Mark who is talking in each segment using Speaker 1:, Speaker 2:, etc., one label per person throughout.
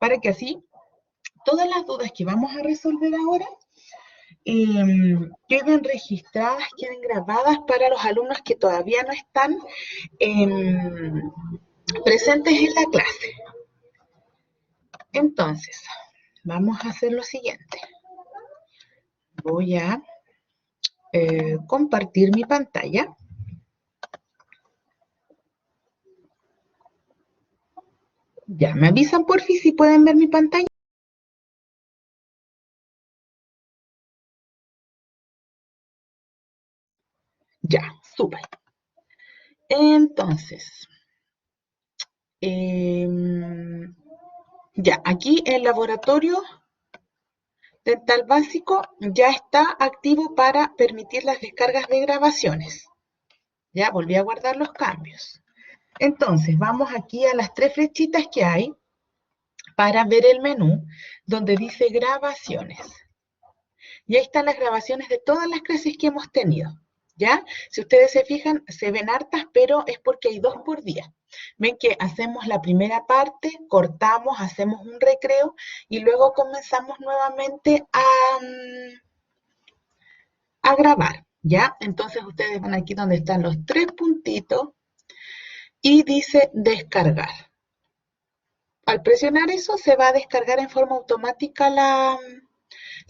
Speaker 1: para que así todas las dudas que vamos a resolver ahora queden registradas, queden grabadas para los alumnos que todavía no están presentes en la clase. Entonces, vamos a hacer lo siguiente. Voy a compartir mi pantalla. Ya, me avisan por fin si pueden ver mi pantalla. Ya, súper. Entonces, ya, aquí el laboratorio dental básico ya está activo para permitir las descargas de grabaciones. Ya, volví a guardar los cambios. Entonces, vamos aquí a las 3 flechitas que hay para ver el menú donde dice grabaciones. Y ahí están las grabaciones de todas las clases que hemos tenido. ¿Ya? Si ustedes se fijan, se ven hartas, pero es porque hay 2 por día. Ven que hacemos la primera parte, cortamos, hacemos un recreo y luego comenzamos nuevamente a grabar. ¿Ya? Entonces ustedes van aquí donde están los 3 puntitos y dice descargar. Al presionar eso se va a descargar en forma automática la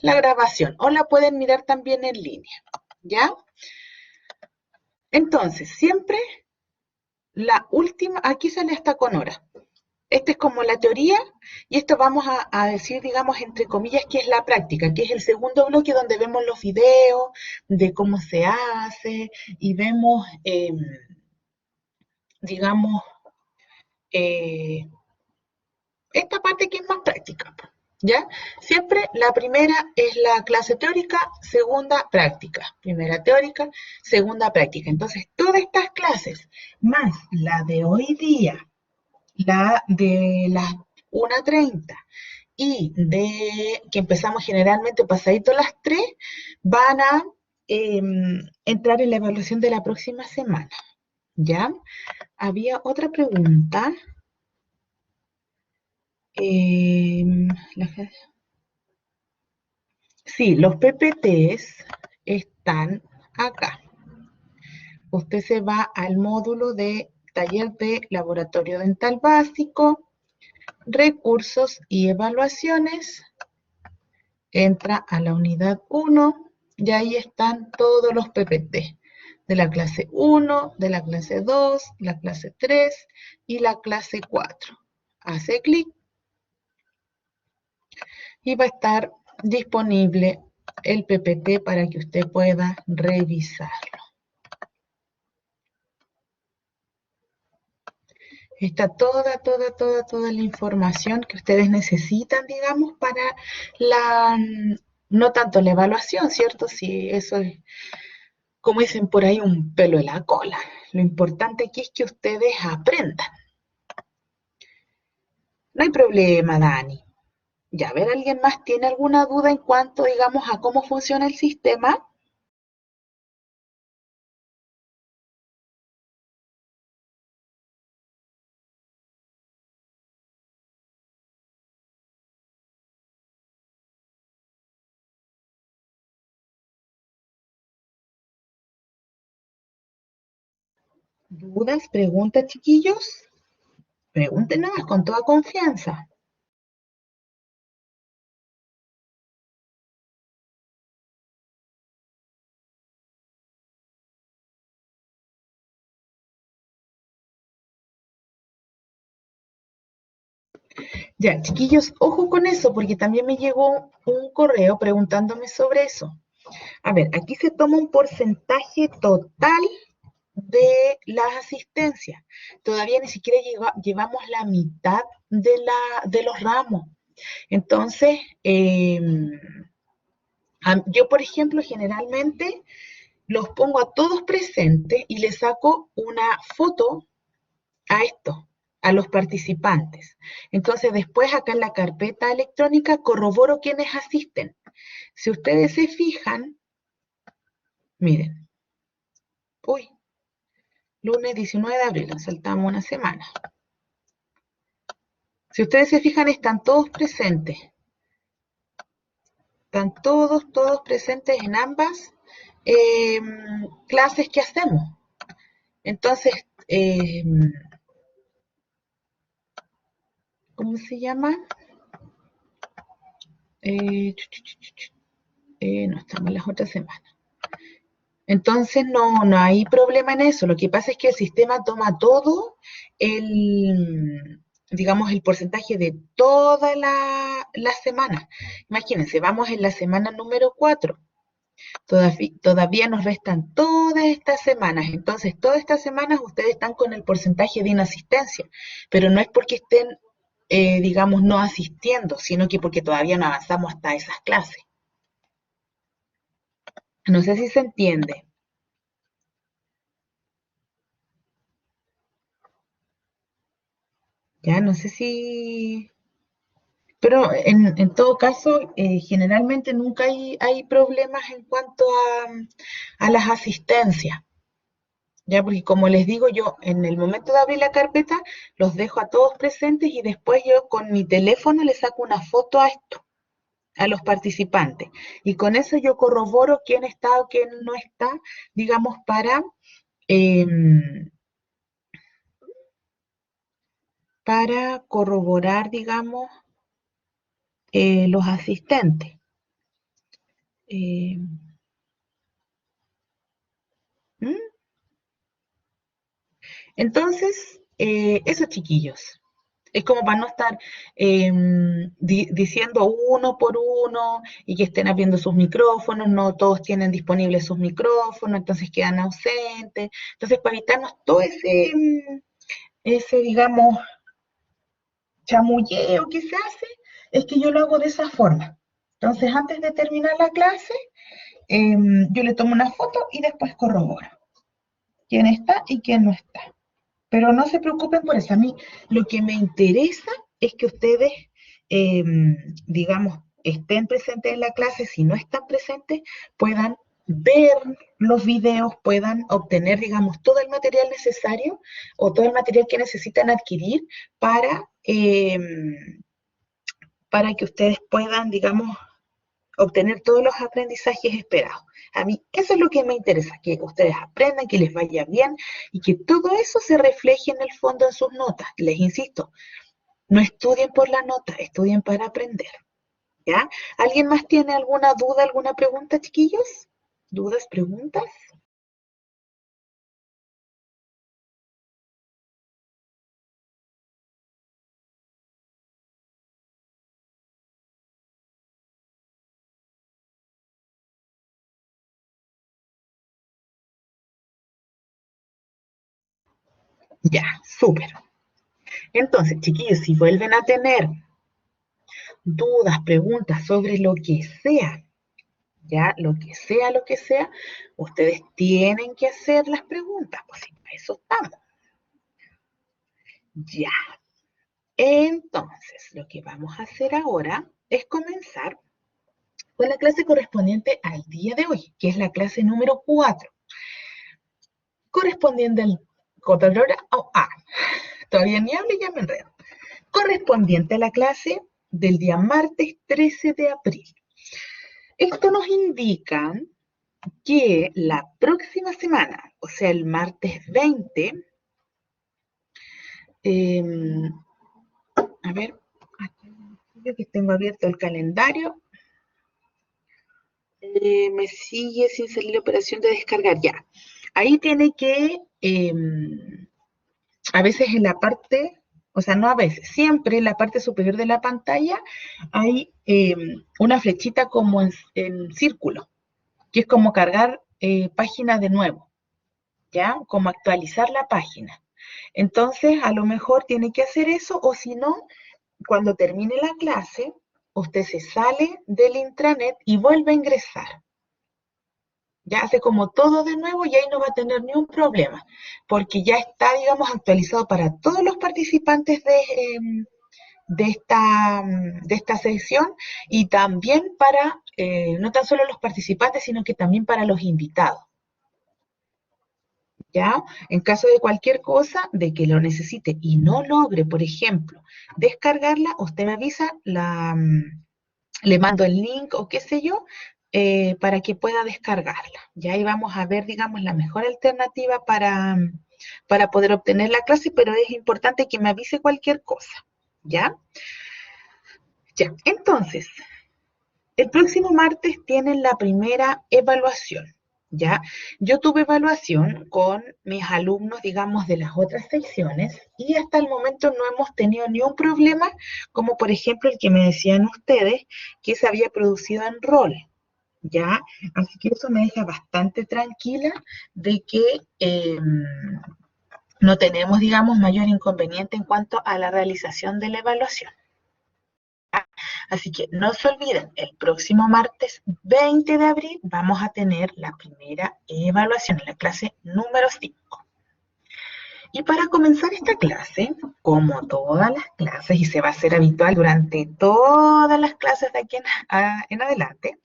Speaker 1: grabación o la pueden mirar también en línea. ¿Ya? Entonces, siempre la última, aquí sale hasta con hora. Esta es como la teoría y esto vamos a decir, digamos, entre comillas, que es la práctica, que es el segundo bloque donde vemos los videos de cómo se hace y vemos, digamos, esta parte que es más práctica. ¿Ya? Siempre la primera es la clase teórica, segunda práctica. Primera teórica, segunda práctica. Entonces, todas estas clases, más la de hoy día, la de las 1:30 y de que empezamos generalmente pasadito las 3, van a entrar en la evaluación de la próxima semana. ¿Ya? Había otra pregunta. Sí, los PPTs están acá. Usted se va al módulo de taller de laboratorio dental básico, recursos y evaluaciones, entra a la unidad 1 y ahí están todos los PPT de la clase 1, de la clase 2, la clase 3 y la clase 4. Hace clic y va a estar disponible el PPT para que usted pueda revisarlo. Está toda la información que ustedes necesitan, digamos, para no tanto la evaluación, ¿cierto? Si eso es, como dicen por ahí, un pelo de la cola. Lo importante aquí es que ustedes aprendan. No hay problema, Dani. Ya, a ver, ¿alguien más tiene alguna duda en cuanto, digamos, a cómo funciona el sistema? ¿Dudas? ¿Preguntas, chiquillos? Pregunten nomás con toda confianza. Ya, chiquillos, ojo con eso, porque también me llegó un correo preguntándome sobre eso. A ver, aquí se toma un porcentaje total de las asistencias. Todavía ni siquiera llevamos la mitad de los ramos. Entonces, yo, por ejemplo, generalmente los pongo a todos presentes y les saco una foto a esto, a los participantes. Entonces, después acá en la carpeta electrónica corroboro quiénes asisten. Si ustedes se fijan, miren, uy, lunes 19 de abril, saltamos una semana. Si ustedes se fijan, están todos presentes. Están todos presentes en ambas clases que hacemos. Entonces, ¿cómo se llama? No, estamos en las otras semanas. Entonces no hay problema en eso. Lo que pasa es que el sistema toma todo digamos, el porcentaje de toda la semana. Imagínense, vamos en la semana número 4. Todavía nos restan todas estas semanas. Entonces, todas estas semanas ustedes están con el porcentaje de inasistencia, pero no es porque estén, digamos, no asistiendo, sino que porque todavía no avanzamos hasta esas clases. No sé si se entiende. Ya, no sé si... Pero en todo caso, generalmente nunca hay problemas en cuanto a las asistencias. Ya, porque como les digo yo, en el momento de abrir la carpeta, los dejo a todos presentes y después yo con mi teléfono les saco una foto a esto, a los participantes. Y con eso yo corroboro quién está o quién no está, digamos, em, para corroborar, digamos, los asistentes. ¿Mm? Entonces, eso chiquillos. Es como para no estar diciendo uno por uno y que estén abriendo sus micrófonos, no todos tienen disponibles sus micrófonos, entonces quedan ausentes. Entonces, para evitarnos todo ese, digamos, chamulleo que se hace, es que yo lo hago de esa forma. Entonces, antes de terminar la clase, yo le tomo una foto y después corroboro quién está y quién no está. Pero no se preocupen por eso. A mí lo que me interesa es que ustedes, digamos, estén presentes en la clase. Si no están presentes, puedan ver los videos, puedan obtener, digamos, todo el material necesario o todo el material que necesitan adquirir para que ustedes puedan, digamos, obtener todos los aprendizajes esperados. A mí eso es lo que me interesa, que ustedes aprendan, que les vaya bien y que todo eso se refleje en el fondo en sus notas. Les insisto, no estudien por la nota, estudien para aprender. ¿Ya? ¿Alguien más tiene alguna duda, alguna pregunta, chiquillos? ¿Dudas, preguntas? Ya, súper. Entonces, chiquillos, si vuelven a tener dudas, preguntas sobre lo que sea, ya, lo que sea, ustedes tienen que hacer las preguntas, pues si para eso estamos. Ya, entonces lo que vamos a hacer ahora es comenzar con la clase correspondiente al día de hoy, que es la clase número 4, correspondiente al... Todavía ni hablo y ya me enredo. Correspondiente a la clase del día martes 13 de abril. Esto nos indica que la próxima semana, o sea, el martes 20, a ver, aquí que tengo abierto el calendario, me sigue sin salir la operación de descargar, ya. Ahí tiene que, a veces en la parte, o sea, no a veces, siempre en la parte superior de la pantalla hay una flechita como en círculo, que es como cargar página de nuevo, ¿ya? Como actualizar la página. Entonces, a lo mejor tiene que hacer eso, o si no, cuando termine la clase, usted se sale del intranet y vuelve a ingresar. Ya hace como todo de nuevo y ahí no va a tener ni un problema, porque ya está, digamos, actualizado para todos los participantes de esta sesión y también para, no tan solo los participantes, sino que también para los invitados. ¿ya? En caso de cualquier cosa, de que lo necesite y no logre, por ejemplo, descargarla, usted me avisa, le mando el link o qué sé yo, para que pueda descargarla. Ya ahí vamos a ver, digamos, la mejor alternativa para poder obtener la clase, pero es importante que me avise cualquier cosa. ¿Ya? Ya. Entonces, el próximo martes tienen la primera evaluación. ¿Ya? Yo tuve evaluación con mis alumnos, digamos, de las otras secciones y hasta el momento no hemos tenido ni un problema, como por ejemplo el que me decían ustedes, que se había producido en rol. ¿Ya? Así que eso me deja bastante tranquila de que no tenemos, digamos, mayor inconveniente en cuanto a la realización de la evaluación. Así que no se olviden, el próximo martes 20 de abril vamos a tener la primera evaluación en la clase número 5. Y para comenzar esta clase, como todas las clases, y se va a hacer habitual durante todas las clases de aquí en adelante,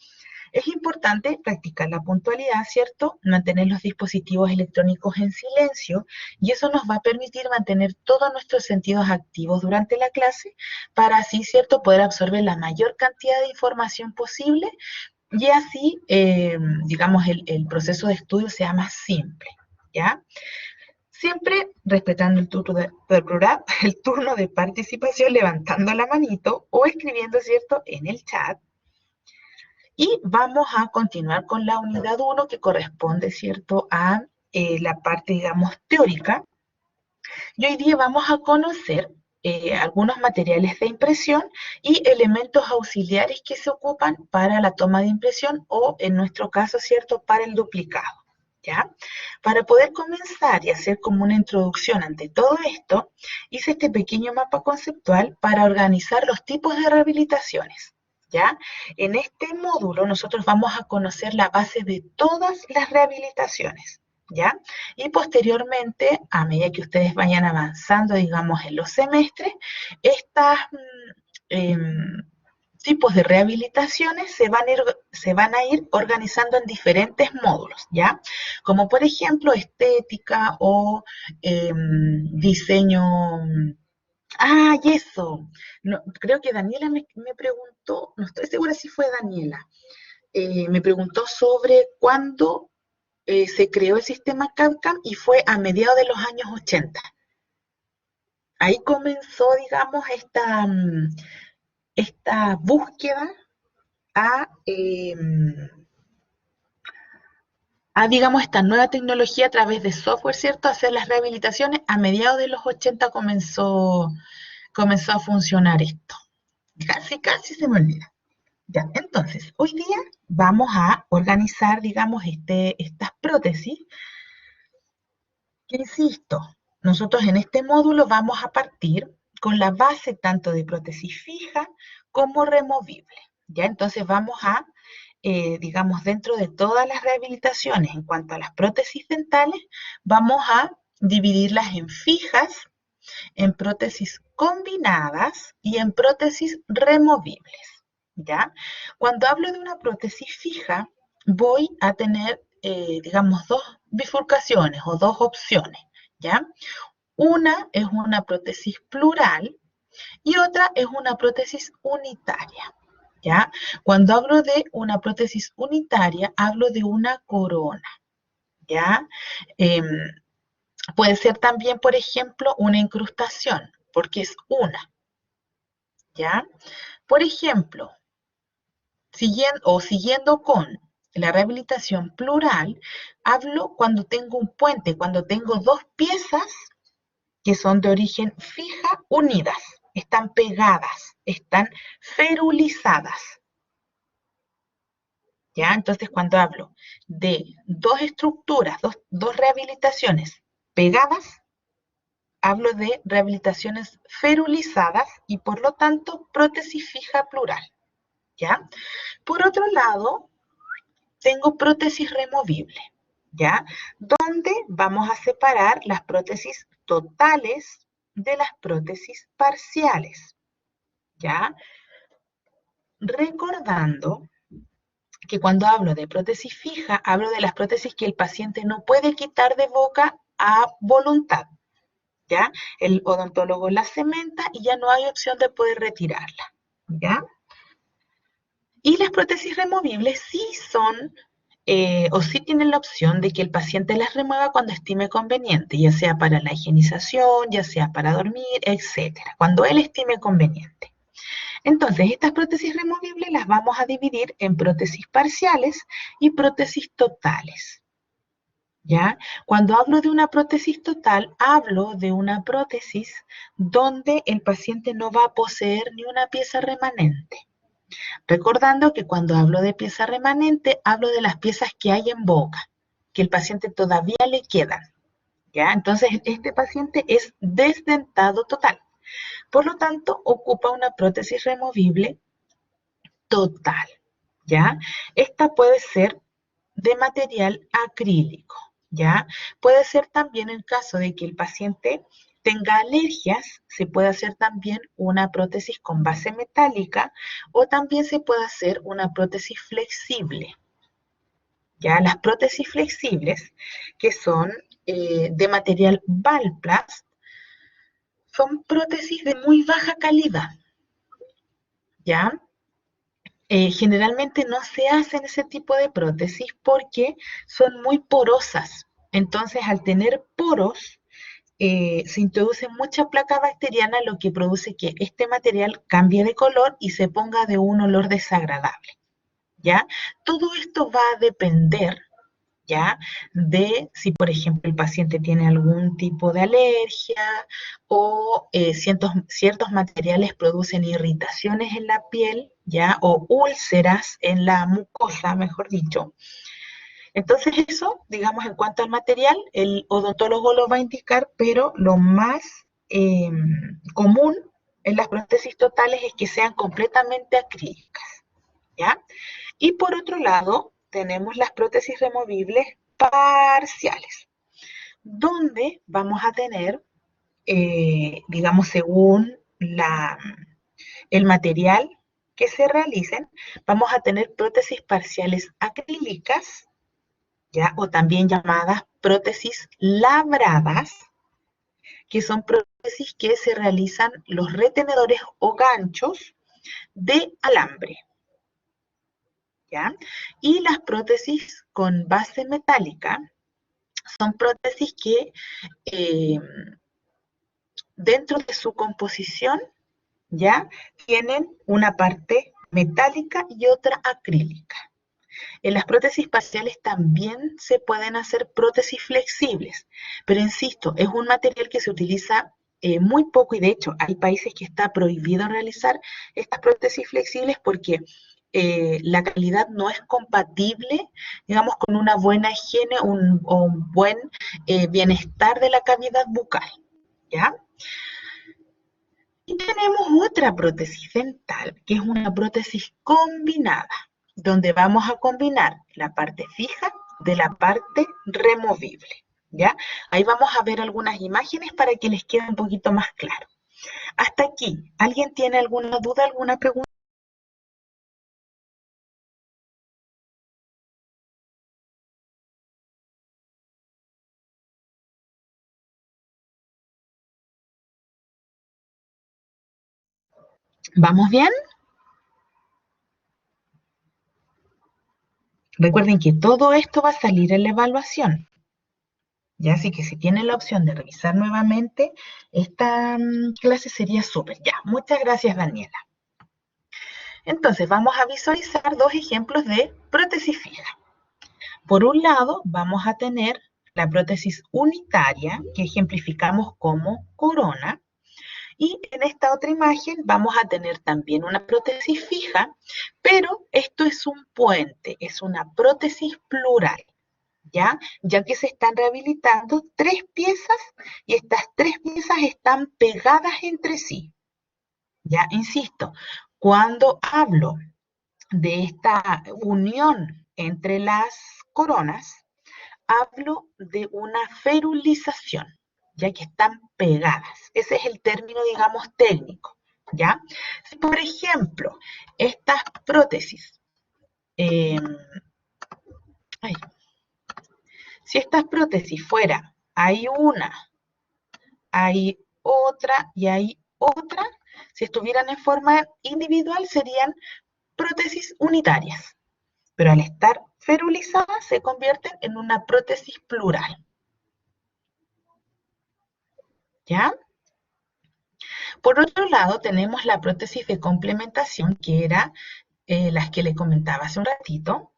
Speaker 1: es importante practicar la puntualidad, ¿cierto? Mantener los dispositivos electrónicos en silencio y eso nos va a permitir mantener todos nuestros sentidos activos durante la clase para así, ¿cierto?, poder absorber la mayor cantidad de información posible y así, digamos, el proceso de estudio sea más simple, ¿ya? Siempre respetando el turno de participación, levantando la manito o escribiendo, ¿cierto?, en el chat. Y vamos a continuar con la unidad 1 que corresponde, ¿cierto?, a la parte, digamos, teórica. Y hoy día vamos a conocer algunos materiales de impresión y elementos auxiliares que se ocupan para la toma de impresión o, en nuestro caso, ¿cierto?, para el duplicado. ¿Ya? Para poder comenzar y hacer como una introducción ante todo esto, hice este pequeño mapa conceptual para organizar los tipos de rehabilitaciones. ¿Ya? En este módulo nosotros vamos a conocer la base de todas las rehabilitaciones, ¿ya? Y posteriormente, a medida que ustedes vayan avanzando, digamos, en los semestres, estas tipos de rehabilitaciones se van a ir organizando en diferentes módulos, ¿ya? Como por ejemplo estética o diseño. Y eso. No, creo que Daniela me preguntó, no estoy segura si fue Daniela, me preguntó sobre cuándo se creó el sistema CAD/CAM y fue a mediados de los años 80. Ahí comenzó, digamos, esta búsqueda a, digamos, esta nueva tecnología a través de software, ¿cierto? A hacer las rehabilitaciones. A mediados de los 80 comenzó a funcionar esto. Casi se me olvida. Ya, entonces, hoy día vamos a organizar, digamos, estas prótesis, que insisto, nosotros en este módulo vamos a partir con la base tanto de prótesis fija como removible. Ya, entonces vamos a, digamos, dentro de todas las rehabilitaciones en cuanto a las prótesis dentales, vamos a dividirlas en fijas, en prótesis combinadas y en prótesis removibles. ¿Ya? Cuando hablo de una prótesis fija, voy a tener, digamos, dos bifurcaciones o dos opciones, ¿ya? Una es una prótesis plural y otra es una prótesis unitaria, ¿ya? Cuando hablo de una prótesis unitaria, hablo de una corona, ¿ya? Eh, Puede ser también, por ejemplo, una incrustación, porque es una, ¿ya? Por ejemplo, siguiendo con la rehabilitación plural, hablo cuando tengo un puente, cuando tengo dos piezas que son de origen fija unidas, están pegadas, están ferulizadas. ¿Ya? Entonces, cuando hablo de dos estructuras, dos rehabilitaciones pegadas, hablo de rehabilitaciones ferulizadas y por lo tanto prótesis fija plural. ¿Ya? Por otro lado, tengo prótesis removible, ¿ya? Donde vamos a separar las prótesis totales de las prótesis parciales, ¿ya? Recordando que cuando hablo de prótesis fija, hablo de las prótesis que el paciente no puede quitar de boca a voluntad, ¿ya? El odontólogo la cementa y ya no hay opción de poder retirarla, ¿ya? Y las prótesis removibles sí son o sí tienen la opción de que el paciente las remueva cuando estime conveniente, ya sea para la higienización, ya sea para dormir, etcétera, cuando él estime conveniente. Entonces, estas prótesis removibles las vamos a dividir en prótesis parciales y prótesis totales. ¿Ya? Cuando hablo de una prótesis total, hablo de una prótesis donde el paciente no va a poseer ni una pieza remanente. Recordando que cuando hablo de pieza remanente, hablo de las piezas que hay en boca, que el paciente todavía le quedan. ¿Ya? Entonces, este paciente es desdentado total. Por lo tanto, ocupa una prótesis removible total, ¿ya? Esta puede ser de material acrílico, ¿ya? Puede ser también en caso de que el paciente tenga alergias, se puede hacer también una prótesis con base metálica o también se puede hacer una prótesis flexible, ¿ya? Las prótesis flexibles, que son de material Valplast, son prótesis de muy baja calidad, ¿ya? Generalmente no se hacen ese tipo de prótesis porque son muy porosas. Entonces, al tener poros, se introduce mucha placa bacteriana, lo que produce que este material cambie de color y se ponga de un olor desagradable. ¿Ya? Todo esto va a depender, ¿ya? De si, por ejemplo, el paciente tiene algún tipo de alergia o ciertos materiales producen irritaciones en la piel, ¿ya? O úlceras en la mucosa, mejor dicho. Entonces eso, digamos, en cuanto al material, el odontólogo lo va a indicar, pero lo más eh, común en las prótesis totales es que sean completamente acrílicas, ¿ya? Y por otro lado, tenemos las prótesis removibles parciales, donde vamos a tener, digamos, según el material que se realicen, vamos a tener prótesis parciales acrílicas, ¿ya? O también llamadas prótesis labradas, que son prótesis que se realizan los retenedores o ganchos de alambre, ¿ya? Y las prótesis con base metálica son prótesis que eh, dentro de su composición ya tienen una parte metálica y otra acrílica. En las prótesis parciales también se pueden hacer prótesis flexibles, pero insisto, es un material que se utiliza muy poco y de hecho hay países que está prohibido realizar estas prótesis flexibles porque la calidad no es compatible, digamos, con una buena higiene o un buen bienestar de la cavidad bucal, ¿ya? Y tenemos otra prótesis dental, que es una prótesis combinada, donde vamos a combinar la parte fija de la parte removible, ¿ya? Ahí vamos a ver algunas imágenes para que les quede un poquito más claro. Hasta aquí, ¿alguien tiene alguna duda, alguna pregunta? ¿Vamos bien? Recuerden que todo esto va a salir en la evaluación. Ya, así que si tienen la opción de revisar nuevamente, esta clase sería súper. Ya, muchas gracias, Daniela. Entonces, vamos a visualizar dos ejemplos de prótesis fija. Por un lado, vamos a tener la prótesis unitaria, que ejemplificamos como corona, y en esta otra imagen vamos a tener también una prótesis fija, pero esto es un puente, es una prótesis plural. Ya que se están rehabilitando tres piezas y estas tres piezas están pegadas entre sí. Ya, insisto, cuando hablo de esta unión entre las coronas, hablo de una ferulización, ya que están pegadas. Ese es el término, digamos, técnico, ¿ya? Si, por ejemplo, estas prótesis eh, ay, si estas prótesis fuera, hay una, hay otra y hay otra, si estuvieran en forma individual serían prótesis unitarias, pero al estar ferulizadas se convierten en una prótesis plural. ¿Ya? Por otro lado, tenemos la prótesis de complementación, que era las que le comentaba hace un ratito,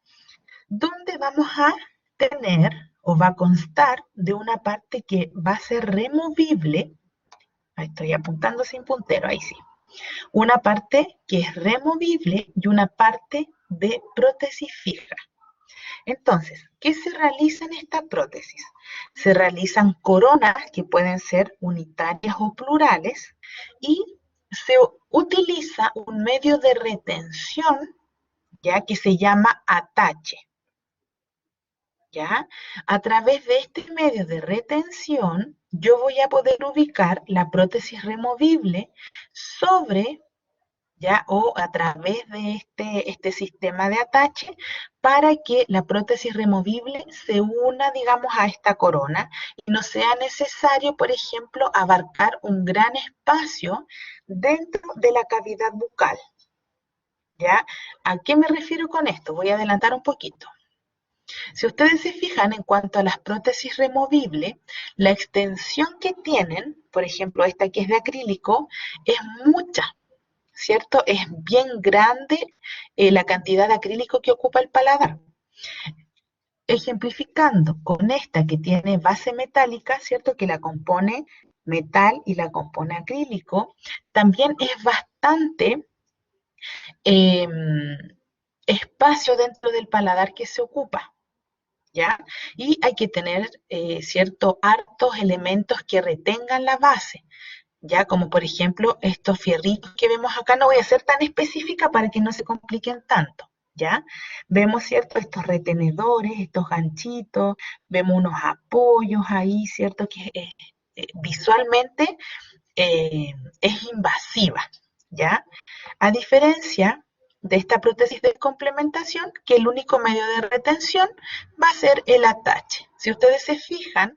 Speaker 1: donde vamos a tener o va a constar de una parte que va a ser removible. Ahí estoy apuntando sin puntero, ahí sí. Una parte que es removible y una parte de prótesis fija. Entonces, ¿qué se realiza en esta prótesis? Se realizan coronas que pueden ser unitarias o plurales y se utiliza un medio de retención, ya que se llama atache. ¿Ya? A través de este medio de retención, yo voy a poder ubicar la prótesis removible sobre, ¿ya? O a través de este sistema de atache para que la prótesis removible se una, digamos, a esta corona y no sea necesario, por ejemplo, abarcar un gran espacio dentro de la cavidad bucal. ¿Ya? ¿A qué me refiero con esto? Voy a adelantar un poquito. Si ustedes se fijan en cuanto a las prótesis removibles, la extensión que tienen, por ejemplo, esta que es de acrílico, es mucha, ¿cierto? Es bien grande la cantidad de acrílico que ocupa el paladar. Ejemplificando con esta que tiene base metálica, ¿cierto? Que la compone metal y la compone acrílico, también es bastante eh, espacio dentro del paladar que se ocupa. ¿Ya? Y hay que tener, cierto, hartos elementos que retengan la base, ¿ya? Como por ejemplo estos fierritos que vemos acá, no voy a ser tan específica para que no se compliquen tanto, ¿ya? Vemos, ¿cierto? Estos retenedores, estos ganchitos, vemos unos apoyos ahí, ¿cierto? Que visualmente eh, es invasiva, ¿ya? A diferencia de esta prótesis de complementación, que el único medio de retención va a ser el atache. Si ustedes se fijan,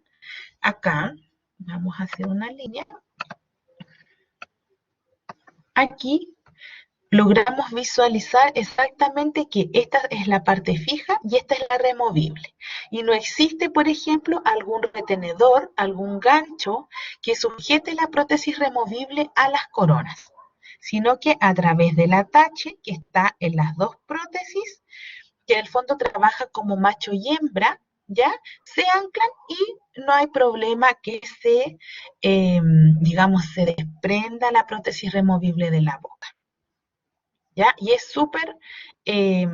Speaker 1: acá, vamos a hacer una línea, aquí logramos visualizar exactamente que esta es la parte fija y esta es la removible. Y no existe, por ejemplo, algún retenedor, algún gancho que sujete la prótesis removible a las coronas, sino que a través del atache que está en las dos prótesis, que en el fondo trabaja como macho y hembra, ¿ya? Se anclan y no hay problema que digamos, se desprenda la prótesis removible de la boca. ¿Ya? Y es súper, eh,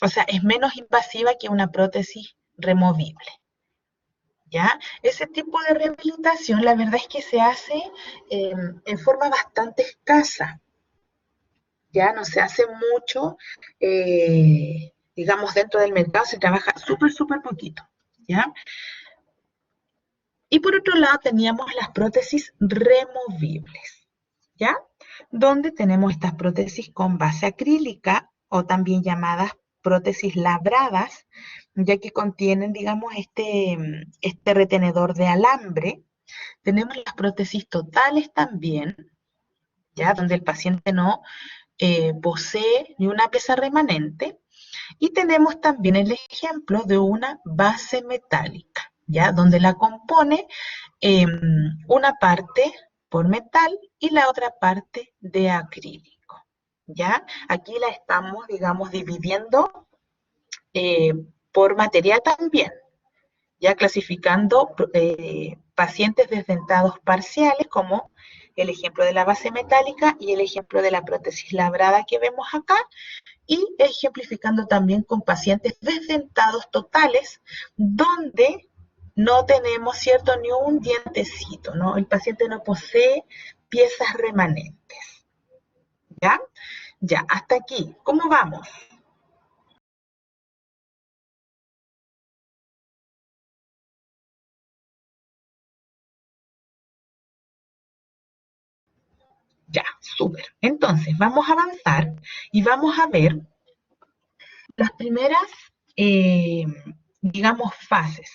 Speaker 1: o sea, es menos invasiva que una prótesis removible, ¿ya? Ese tipo de rehabilitación, la verdad es que se hace en forma bastante escasa, ¿ya? No se hace mucho, digamos, dentro del mercado se trabaja súper, súper poquito, ¿ya? Y por otro lado teníamos las prótesis removibles, ¿ya? Donde tenemos estas prótesis con base acrílica o también llamadas prótesis labradas, ya que contienen, digamos, este retenedor de alambre. Tenemos las prótesis totales también, ¿ya? Donde el paciente no posee ni una pieza remanente. Y tenemos también el ejemplo de una base metálica, ¿ya? Donde la compone una parte por metal y la otra parte de acrílico, ¿ya? Aquí la estamos, digamos, dividiendo eh, por material también, ya clasificando pacientes desdentados parciales, como el ejemplo de la base metálica y el ejemplo de la prótesis labrada que vemos acá, y ejemplificando también con pacientes desdentados totales, donde no tenemos, ¿cierto?, ni un dientecito, ¿no? El paciente no posee piezas remanentes, ¿ya? Ya, hasta aquí. ¿Cómo vamos? Ya, súper. Entonces, vamos a avanzar y vamos a ver Las primeras, digamos, fases.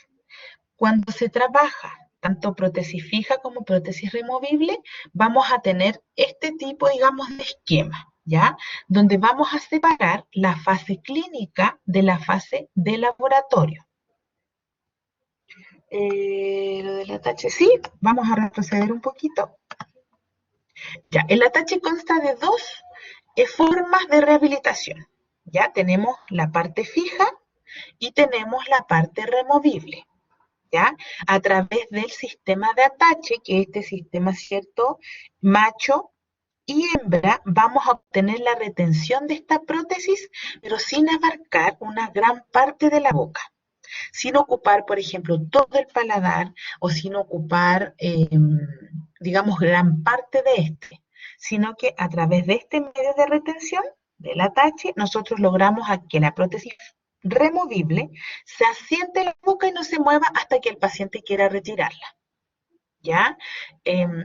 Speaker 1: Cuando se trabaja tanto prótesis fija como prótesis removible, vamos a tener este tipo, digamos, de esquema, ¿ya? Donde vamos a separar la fase clínica de la fase de laboratorio. Lo del atache, sí, vamos a retroceder un poquito. Ya, el atache consta de dos formas de rehabilitación. Ya tenemos la parte fija y tenemos la parte removible. ¿Ya? A través del sistema de atache, que este sistema, ¿cierto? Macho y hembra, vamos a obtener la retención de esta prótesis, pero sin abarcar una gran parte de la boca, sin ocupar, por ejemplo, todo el paladar o sin ocupar, digamos, gran parte de este, sino que a través de este medio de retención del atache, nosotros logramos a que la prótesis removible se asiente en la boca y no se mueva hasta que el paciente quiera retirarla. ¿Ya?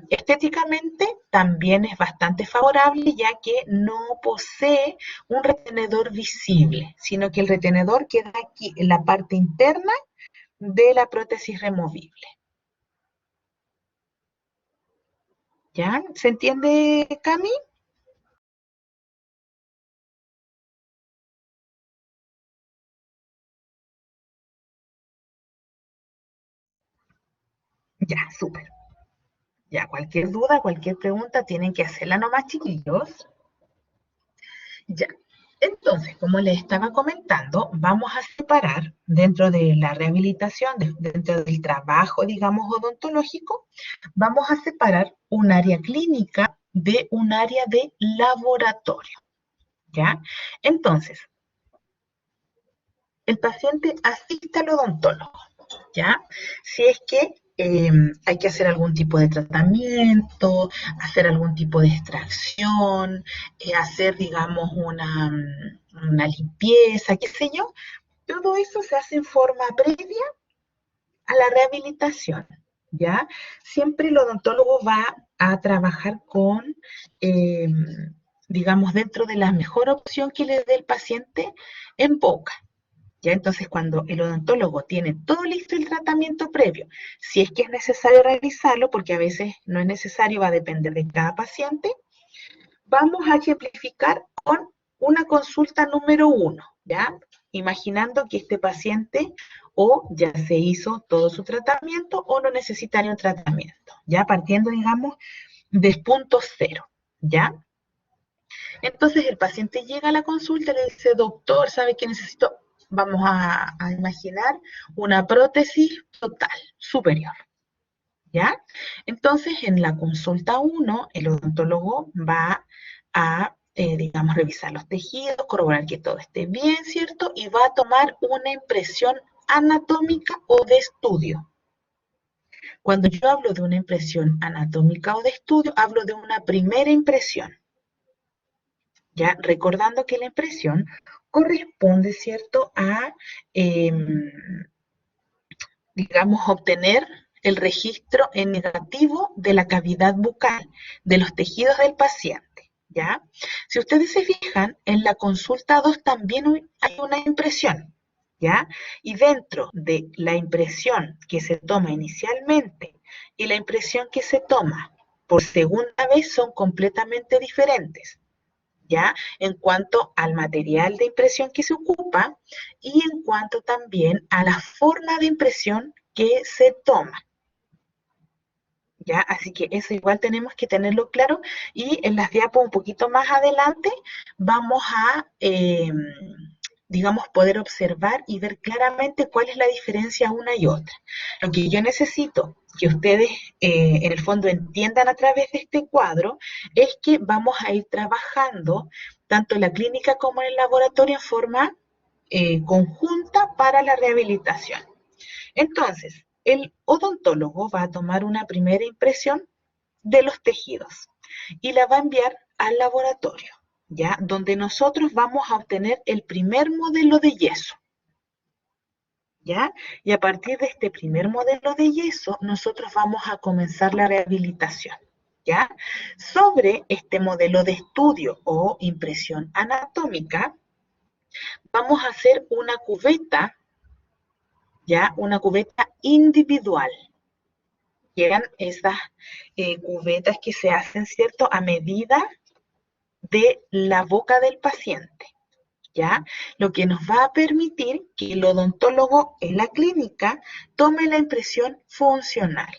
Speaker 1: Estéticamente también es bastante favorable ya que no posee un retenedor visible, sino que el retenedor queda aquí en la parte interna de la prótesis removible. ¿Ya? ¿Se entiende, Cami? Ya, súper. Ya, cualquier duda, cualquier pregunta, tienen que hacerla nomás, chiquillos. Ya. Entonces, como les estaba comentando, vamos a separar dentro de la rehabilitación, dentro del trabajo, digamos, odontológico, vamos a separar un área clínica de un área de laboratorio, ¿ya? Entonces, el paciente asiste al odontólogo, ¿ya? Si es que hay que hacer algún tipo de tratamiento, hacer algún tipo de extracción, hacer, digamos, una limpieza, qué sé yo, todo eso se hace en forma previa a la rehabilitación, ¿ya? Siempre el odontólogo va a trabajar con, eh, digamos, dentro de la mejor opción que le dé el paciente en boca. ¿Ya? Entonces, cuando el odontólogo tiene todo listo el tratamiento previo, si es que es necesario realizarlo, porque a veces no es necesario, va a depender de cada paciente, vamos a ejemplificar con una consulta número uno, ¿ya? Imaginando que este paciente o ya se hizo todo su tratamiento o no necesitaría un tratamiento, ¿ya? Partiendo, digamos, del punto cero, ¿ya? Entonces el paciente llega a la consulta y le dice, doctor, ¿sabe qué necesito? Vamos a imaginar una prótesis total, superior, ¿ya? Entonces en la consulta uno el odontólogo va a, digamos, revisar los tejidos, corroborar que todo esté bien, ¿cierto? Y va a tomar una impresión anatómica o de estudio. Cuando yo hablo de una impresión anatómica o de estudio, hablo de una primera impresión. Ya recordando que la impresión corresponde, ¿cierto?, a, eh, digamos, obtener el registro en negativo de la cavidad bucal, de los tejidos del paciente, ¿ya? Si ustedes se fijan, en la consulta 2 también hay una impresión, ¿ya? Y dentro de la impresión que se toma inicialmente y la impresión que se toma por segunda vez son completamente diferentes. ¿Ya? En cuanto al material de impresión que se ocupa y en cuanto también a la forma de impresión que se toma. ¿Ya? Así que eso igual tenemos que tenerlo claro y en las diapos un poquito más adelante vamos a, digamos, poder observar y ver claramente cuál es la diferencia una y otra. Lo que yo necesito que ustedes en el fondo entiendan a través de este cuadro es que vamos a ir trabajando tanto en la clínica como en el laboratorio en forma conjunta para la rehabilitación. Entonces, el odontólogo va a tomar una primera impresión de los tejidos y la va a enviar al laboratorio, ¿ya? Donde nosotros vamos a obtener el primer modelo de yeso, ¿ya? Y a partir de este primer modelo de yeso, nosotros vamos a comenzar la rehabilitación, ¿ya? Sobre este modelo de estudio o impresión anatómica, Vamos a hacer una cubeta, ¿ya? Una cubeta individual. Que eran esas cubetas que se hacen, ¿cierto? A medida de la boca del paciente, ¿ya? Lo que nos va a permitir que el odontólogo en la clínica tome la impresión funcional,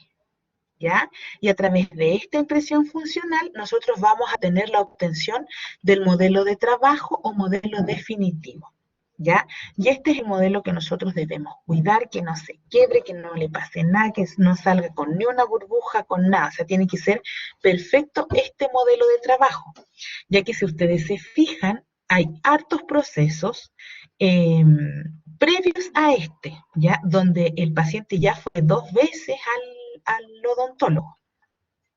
Speaker 1: ¿ya? Y a través de esta impresión funcional, nosotros vamos a tener la obtención del modelo de trabajo o modelo definitivo, ¿ya? Y este es el modelo que nosotros debemos cuidar, que no se quiebre, que no le pase nada, que no salga con ni una burbuja, con nada. O sea, tiene que ser perfecto este modelo de trabajo, ya que si ustedes se fijan, hay hartos procesos eh, previos a este, ¿ya? Donde el paciente ya fue 2 veces al odontólogo,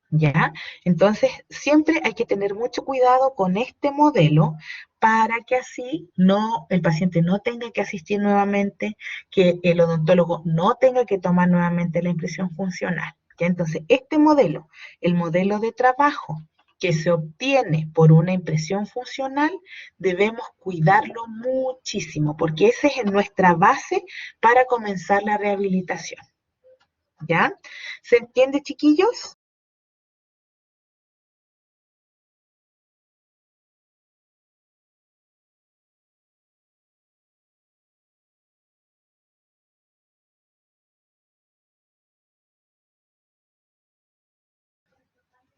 Speaker 1: ¿ya? Entonces, siempre hay que tener mucho cuidado con este modelo para que así no, el paciente no tenga que asistir nuevamente, que el odontólogo no tenga que tomar nuevamente la impresión funcional, ¿ya? Entonces, este modelo, el modelo de trabajo que se obtiene por una impresión funcional, debemos cuidarlo muchísimo, porque esa es nuestra base para comenzar la rehabilitación, ¿ya? ¿Se entiende, chiquillos?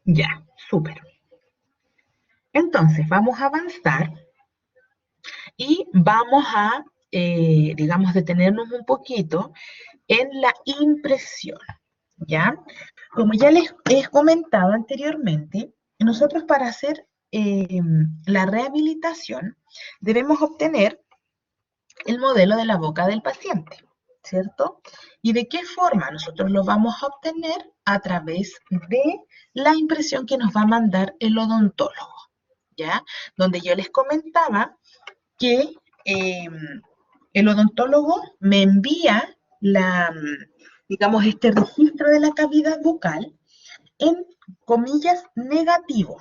Speaker 1: Ya, súper. Entonces, vamos a avanzar y vamos a, digamos, detenernos un poquito en la impresión, ¿ya? Como ya les he comentado anteriormente, nosotros para hacer la rehabilitación debemos obtener el modelo de la boca del paciente, ¿cierto? ¿Y de qué forma nosotros lo vamos a obtener? A través de la impresión que nos va a mandar el odontólogo, ¿ya? Donde yo les comentaba que eh, el odontólogo me envía digamos, este registro de la cavidad bucal en comillas negativo,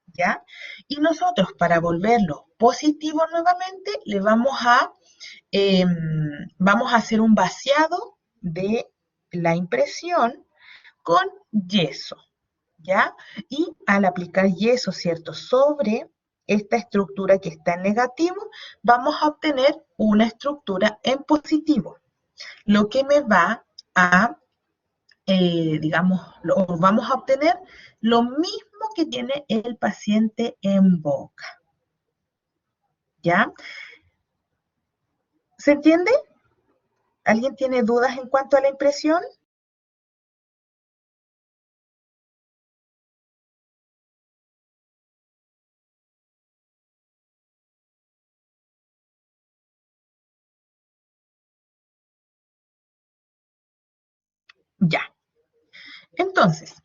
Speaker 1: ¿ya? Y nosotros para volverlo positivo nuevamente le eh, vamos a hacer un vaciado de la impresión con yeso, ¿ya? Y al aplicar yeso, ¿cierto? Sobre esta estructura que está en negativo, vamos a obtener una estructura en positivo, lo que me va a, digamos, vamos a obtener lo mismo que tiene el paciente en boca, ¿ya? ¿Se entiende? ¿Alguien tiene dudas en cuanto a la impresión? Ya. Entonces,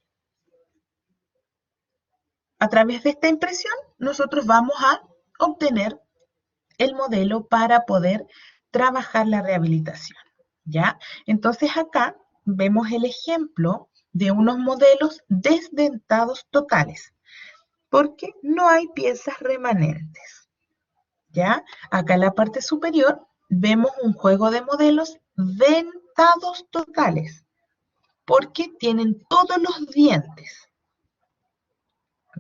Speaker 1: a través de esta impresión, nosotros vamos a obtener el modelo para poder trabajar la rehabilitación, ¿ya? Entonces acá vemos el ejemplo de unos modelos desdentados totales, porque no hay piezas remanentes, ¿ya? Acá en la parte superior vemos un juego de modelos dentados totales, porque tienen todos los dientes,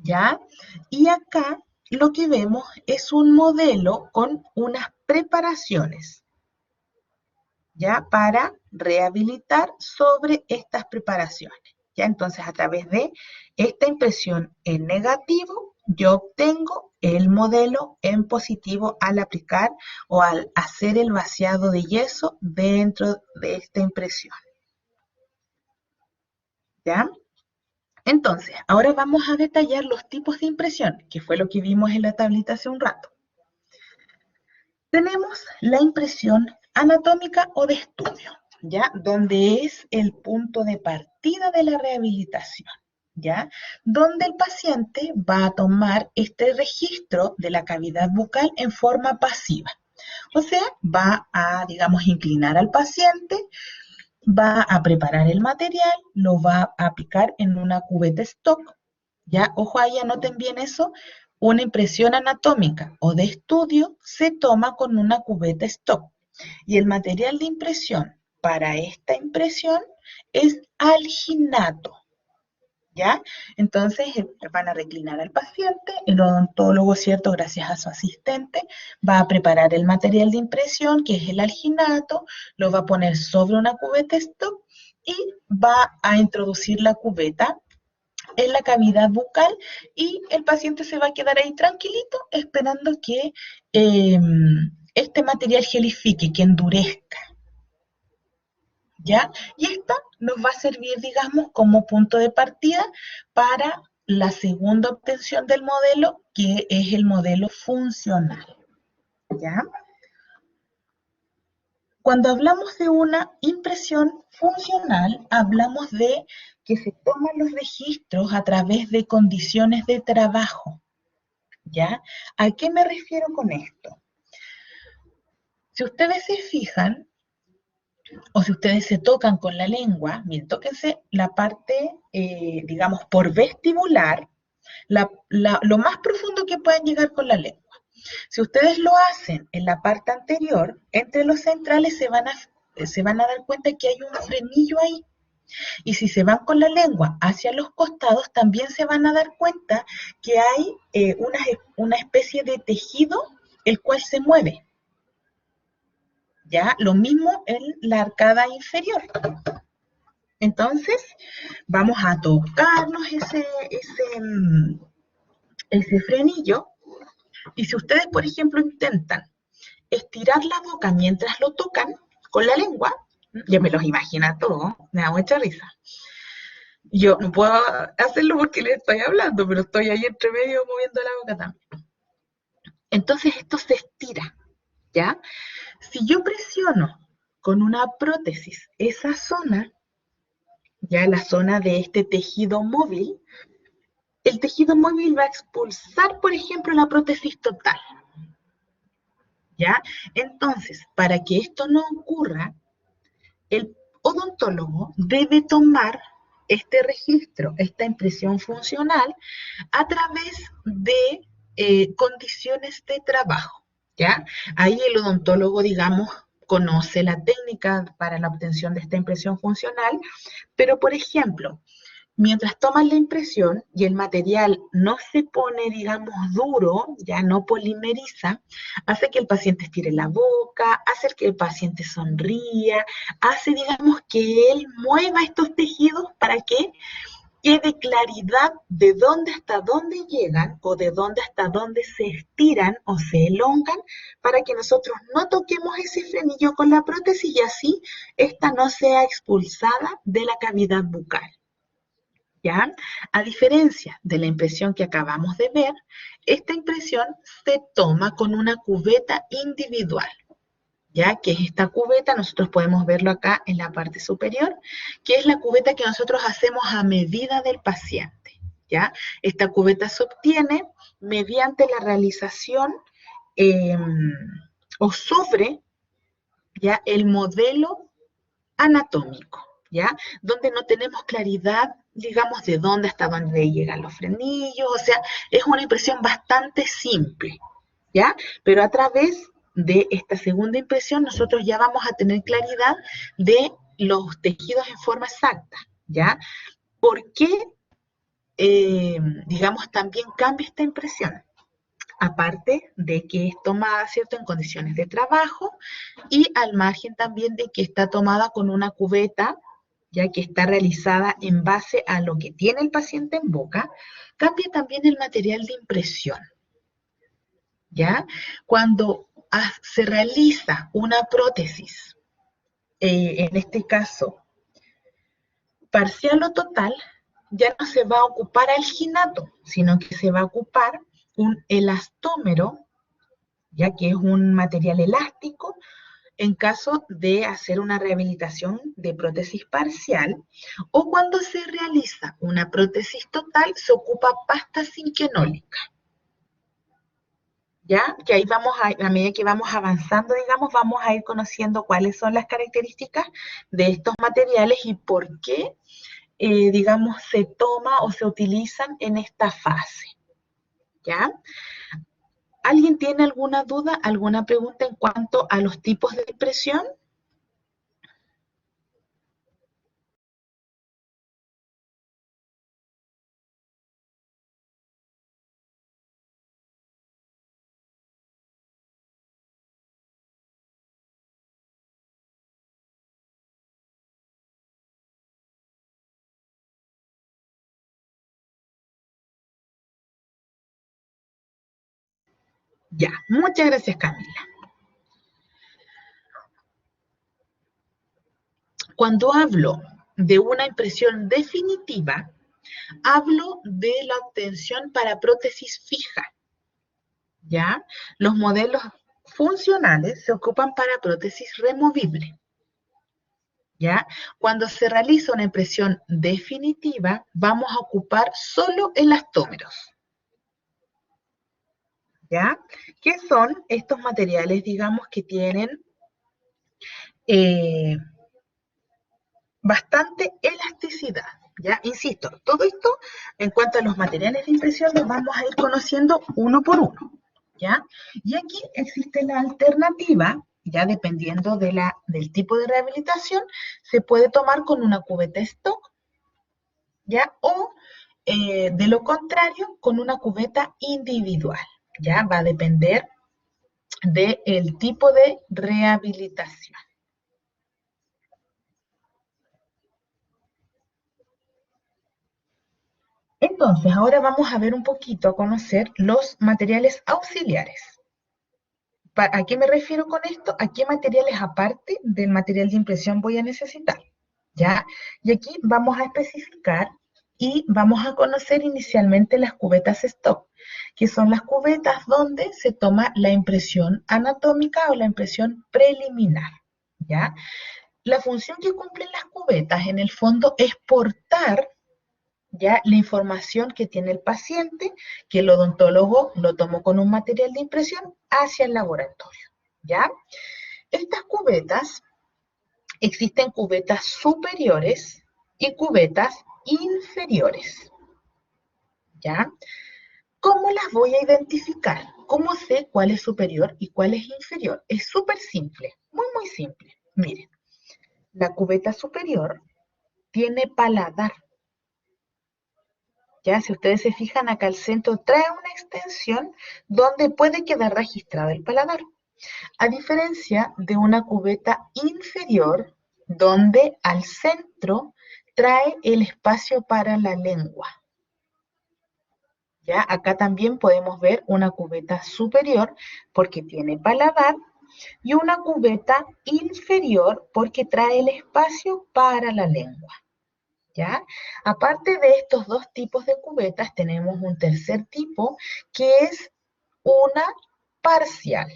Speaker 1: ¿ya? Y acá lo que vemos es un modelo con unas preparaciones, ¿ya? Para rehabilitar sobre estas preparaciones, ¿ya? Entonces, a través de esta impresión en negativo, yo obtengo el modelo en positivo al aplicar o al hacer el vaciado de yeso dentro de esta impresión, ¿ya? Entonces, ahora vamos a detallar los tipos de impresión, que fue lo que vimos en la tablita hace un rato. Tenemos la impresión anatómica o de estudio, ¿ya? Donde es el punto de partida de la rehabilitación, ¿ya? Donde el paciente va a tomar este registro de la cavidad bucal en forma pasiva. O sea, va a, digamos, inclinar al paciente, va a preparar el material, lo va a aplicar en una cubeta stock, ¿ya? Ojo ahí, anoten bien eso, Una impresión anatómica o de estudio se toma con una cubeta stock y el material de impresión para esta impresión es alginato. ¿Ya? Entonces van a reclinar al paciente, el odontólogo, ¿cierto? Gracias a su asistente, va a preparar el material de impresión, que es el alginato, lo va a poner sobre una cubeta stock y va a introducir la cubeta en la cavidad bucal y el paciente se va a quedar ahí tranquilito esperando que este material gelifique, que endurezca. ¿Ya? Y esta nos va a servir, digamos, como punto de partida para la segunda obtención del modelo, que es el modelo funcional. ¿Ya? Cuando hablamos de una impresión funcional, hablamos de que se toman los registros a través de condiciones de trabajo. ¿Ya? ¿A qué me refiero con esto? Si ustedes se fijan, o si ustedes se tocan con la lengua, miren, tóquense la parte, digamos, por vestibular, lo más profundo que puedan llegar con la lengua. Si ustedes lo hacen en la parte anterior, entre los centrales se van a dar cuenta que hay un frenillo ahí. Y si se van con la lengua hacia los costados, también se van a dar cuenta que hay una especie de tejido el cual se mueve. ¿Ya? Lo mismo en la arcada inferior. Entonces, vamos a tocarnos ese frenillo. Y si ustedes, por ejemplo, intentan estirar la boca mientras lo tocan con la lengua, ya me los imagino todo, me da mucha risa. Yo no puedo hacerlo porque les estoy hablando, pero estoy ahí entre medio moviendo la boca también. Entonces esto se estira, ¿ya? Si yo presiono con una prótesis esa zona, ya la zona de este tejido móvil, el tejido móvil va a expulsar, por ejemplo, la prótesis total. ¿Ya? Entonces, para que esto no ocurra, el odontólogo debe tomar este registro, esta impresión funcional, a través de condiciones de trabajo. ¿Ya? Ahí el odontólogo, digamos, conoce la técnica para la obtención de esta impresión funcional, pero, por ejemplo, mientras toman la impresión y el material no se pone, digamos, duro, ya no polimeriza, hace que el paciente estire la boca, hace que el paciente sonría, hace, digamos, que él mueva estos tejidos para que quede claridad de dónde hasta dónde llegan o de dónde hasta dónde se estiran o se elongan para que nosotros no toquemos ese frenillo con la prótesis y así esta no sea expulsada de la cavidad bucal. ¿Ya? A diferencia de la impresión que acabamos de ver, esta impresión se toma con una cubeta individual, ¿ya? Que es esta cubeta, nosotros podemos verlo acá en la parte superior, que es la cubeta que nosotros hacemos a medida del paciente, ¿ya? Esta cubeta se obtiene mediante la realización o sobre, ¿ya? El modelo anatómico, ¿ya? Donde no tenemos claridad, digamos, de dónde hasta dónde llegan los frenillos, o sea, es una impresión bastante simple, ¿ya? Pero a través de esta segunda impresión nosotros ya vamos a tener claridad de los tejidos en forma exacta, ¿ya? ¿Por qué, digamos, también cambia esta impresión? Aparte de que es tomada, ¿cierto?, en condiciones de trabajo y al margen también de que está tomada con una cubeta, ya que está realizada en base a lo que tiene el paciente en boca, cambia también el material de impresión, ¿ya? Cuando se realiza una prótesis, en este caso parcial o total, ya no se va a ocupar alginato, sino que se va a ocupar un elastómero, ya que es un material elástico, en caso de hacer una rehabilitación de prótesis parcial, o cuando se realiza una prótesis total, se ocupa pasta zinquenólica. ¿Ya? Que ahí a medida que vamos avanzando, digamos, vamos a ir conociendo cuáles son las características de estos materiales y por qué, digamos, se toma o se utilizan en esta fase. ¿ya? ¿Alguien tiene alguna duda, alguna pregunta en cuanto a los tipos de impresión? Ya, muchas gracias, Camila. Cuando hablo de una impresión definitiva, hablo de la obtención para prótesis fija, ¿ya? Los modelos funcionales se ocupan para prótesis removible, ¿ya? Cuando se realiza una impresión definitiva, vamos a ocupar solo elastómeros, ¿ya? ¿Qué son estos materiales, digamos, que tienen eh, bastante elasticidad? ¿Ya? Insisto, todo esto en cuanto a los materiales de impresión los vamos a ir conociendo uno por uno, ¿ya? Y aquí existe la alternativa, ya dependiendo del tipo de rehabilitación, se puede tomar con una cubeta stock, ¿ya? O de lo contrario, con una cubeta individual, ¿ya? Va a depender del tipo de rehabilitación. Entonces, ahora vamos a ver un poquito, a conocer los materiales auxiliares. ¿A qué me refiero con esto? ¿A qué materiales aparte del material de impresión voy a necesitar? ¿Ya? Y aquí vamos a especificar y vamos a conocer inicialmente las cubetas stock, que son las cubetas donde se toma la impresión anatómica o la impresión preliminar. ¿Ya? La función que cumplen las cubetas en el fondo es portar ya la información que tiene el paciente, que el odontólogo lo tomó con un material de impresión hacia el laboratorio, ¿ya? Estas cubetas, existen cubetas superiores y cubetas inferiores, ¿ya? ¿Cómo las voy a identificar? ¿Cómo sé cuál es superior y cuál es inferior? Es súper simple, muy, muy simple. Miren, la cubeta superior tiene paladar. Ya, si ustedes se fijan acá, el centro trae una extensión donde puede quedar registrado el paladar, a diferencia de una cubeta inferior donde al centro trae el espacio para la lengua. Ya, acá también podemos ver una cubeta superior porque tiene paladar y una cubeta inferior porque trae el espacio para la lengua. ¿Ya? Aparte de estos dos tipos de cubetas, tenemos un tercer tipo que es una parcial,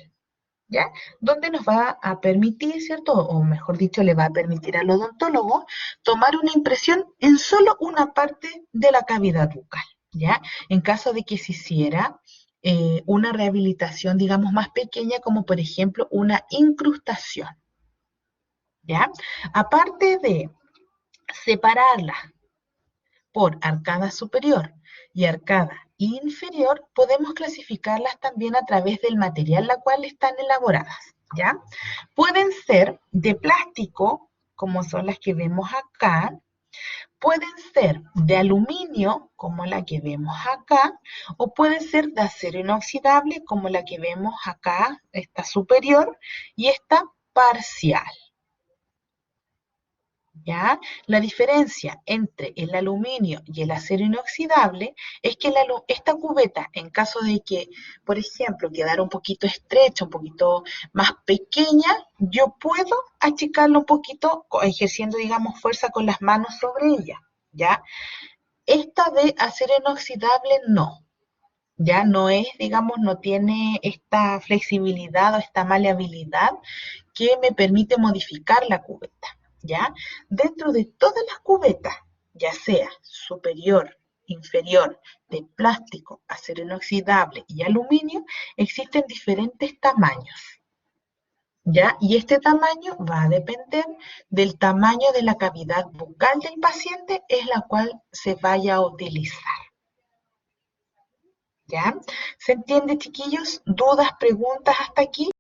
Speaker 1: ¿ya? Donde nos va a permitir, ¿cierto? O mejor dicho, le va a permitir al odontólogo tomar una impresión en solo una parte de la cavidad bucal, ¿ya? En caso de que se hiciera una rehabilitación, digamos, más pequeña, como por ejemplo una incrustación, ¿ya? Aparte de separarla por arcada superior y arcada inferior, podemos clasificarlas también a través del material la cual están elaboradas, ¿ya? Pueden ser de plástico, como son las que vemos acá, pueden ser de aluminio, como la que vemos acá, o pueden ser de acero inoxidable, como la que vemos acá, esta superior y esta parcial. ¿Ya? La diferencia entre el aluminio y el acero inoxidable es que esta cubeta, en caso de que, por ejemplo, quedara un poquito estrecha, un poquito más pequeña, yo puedo achicarla un poquito ejerciendo, digamos, fuerza con las manos sobre ella, ¿ya? Esta de acero inoxidable no. Ya no es, digamos, no tiene esta flexibilidad o esta maleabilidad que me permite modificar la cubeta, ¿ya? Dentro de todas las cubetas, ya sea superior, inferior, de plástico, acero inoxidable y aluminio, existen diferentes tamaños, ¿ya? Y este tamaño va a depender del tamaño de la cavidad bucal del paciente, es la cual se vaya a utilizar. ¿Ya? ¿Se entiende, chiquillos? ¿Dudas, preguntas hasta aquí?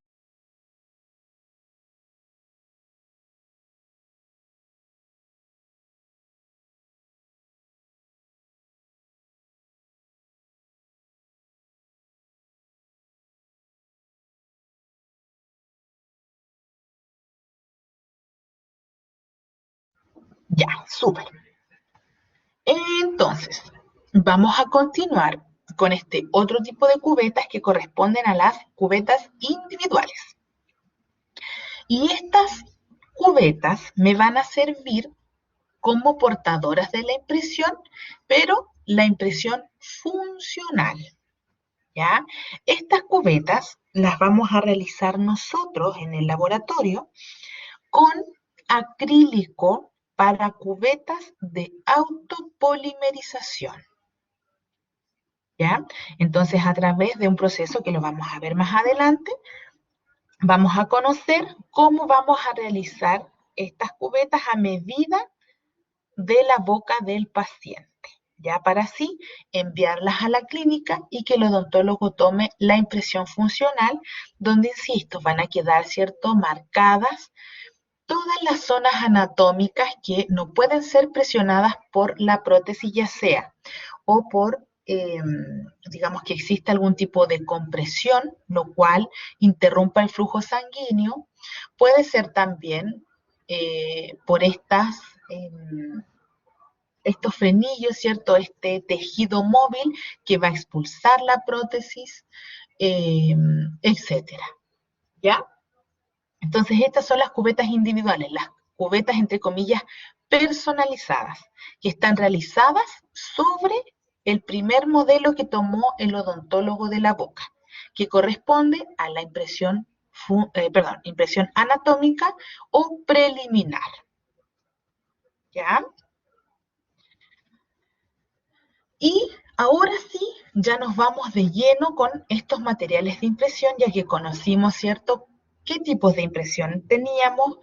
Speaker 1: Ya, súper. Entonces, vamos a continuar con este otro tipo de cubetas que corresponden a las cubetas individuales. Y estas cubetas me van a servir como portadoras de la impresión, pero la impresión funcional. ¿Ya? Estas cubetas las vamos a realizar nosotros en el laboratorio con acrílico para cubetas de autopolimerización. ¿Ya? Entonces, a través de un proceso que lo vamos a ver más adelante, vamos a conocer cómo vamos a realizar estas cubetas a medida de la boca del paciente, ya para así enviarlas a la clínica y que el odontólogo tome la impresión funcional, donde, insisto, van a quedar, ¿cierto?, marcadas todas las zonas anatómicas que no pueden ser presionadas por la prótesis, ya sea o por, digamos que existe algún tipo de compresión, lo cual interrumpa el flujo sanguíneo, puede ser también por estos frenillos, ¿cierto? Este tejido móvil que va a expulsar la prótesis, etcétera. ¿Ya? Entonces, estas son las cubetas individuales, las cubetas, entre comillas, personalizadas, que están realizadas sobre el primer modelo que tomó el odontólogo de la boca, que corresponde a la impresión anatómica o preliminar. ¿Ya? Y ahora sí, ya nos vamos de lleno con estos materiales de impresión, ya que conocimos, ¿cierto?, qué tipos de impresión teníamos,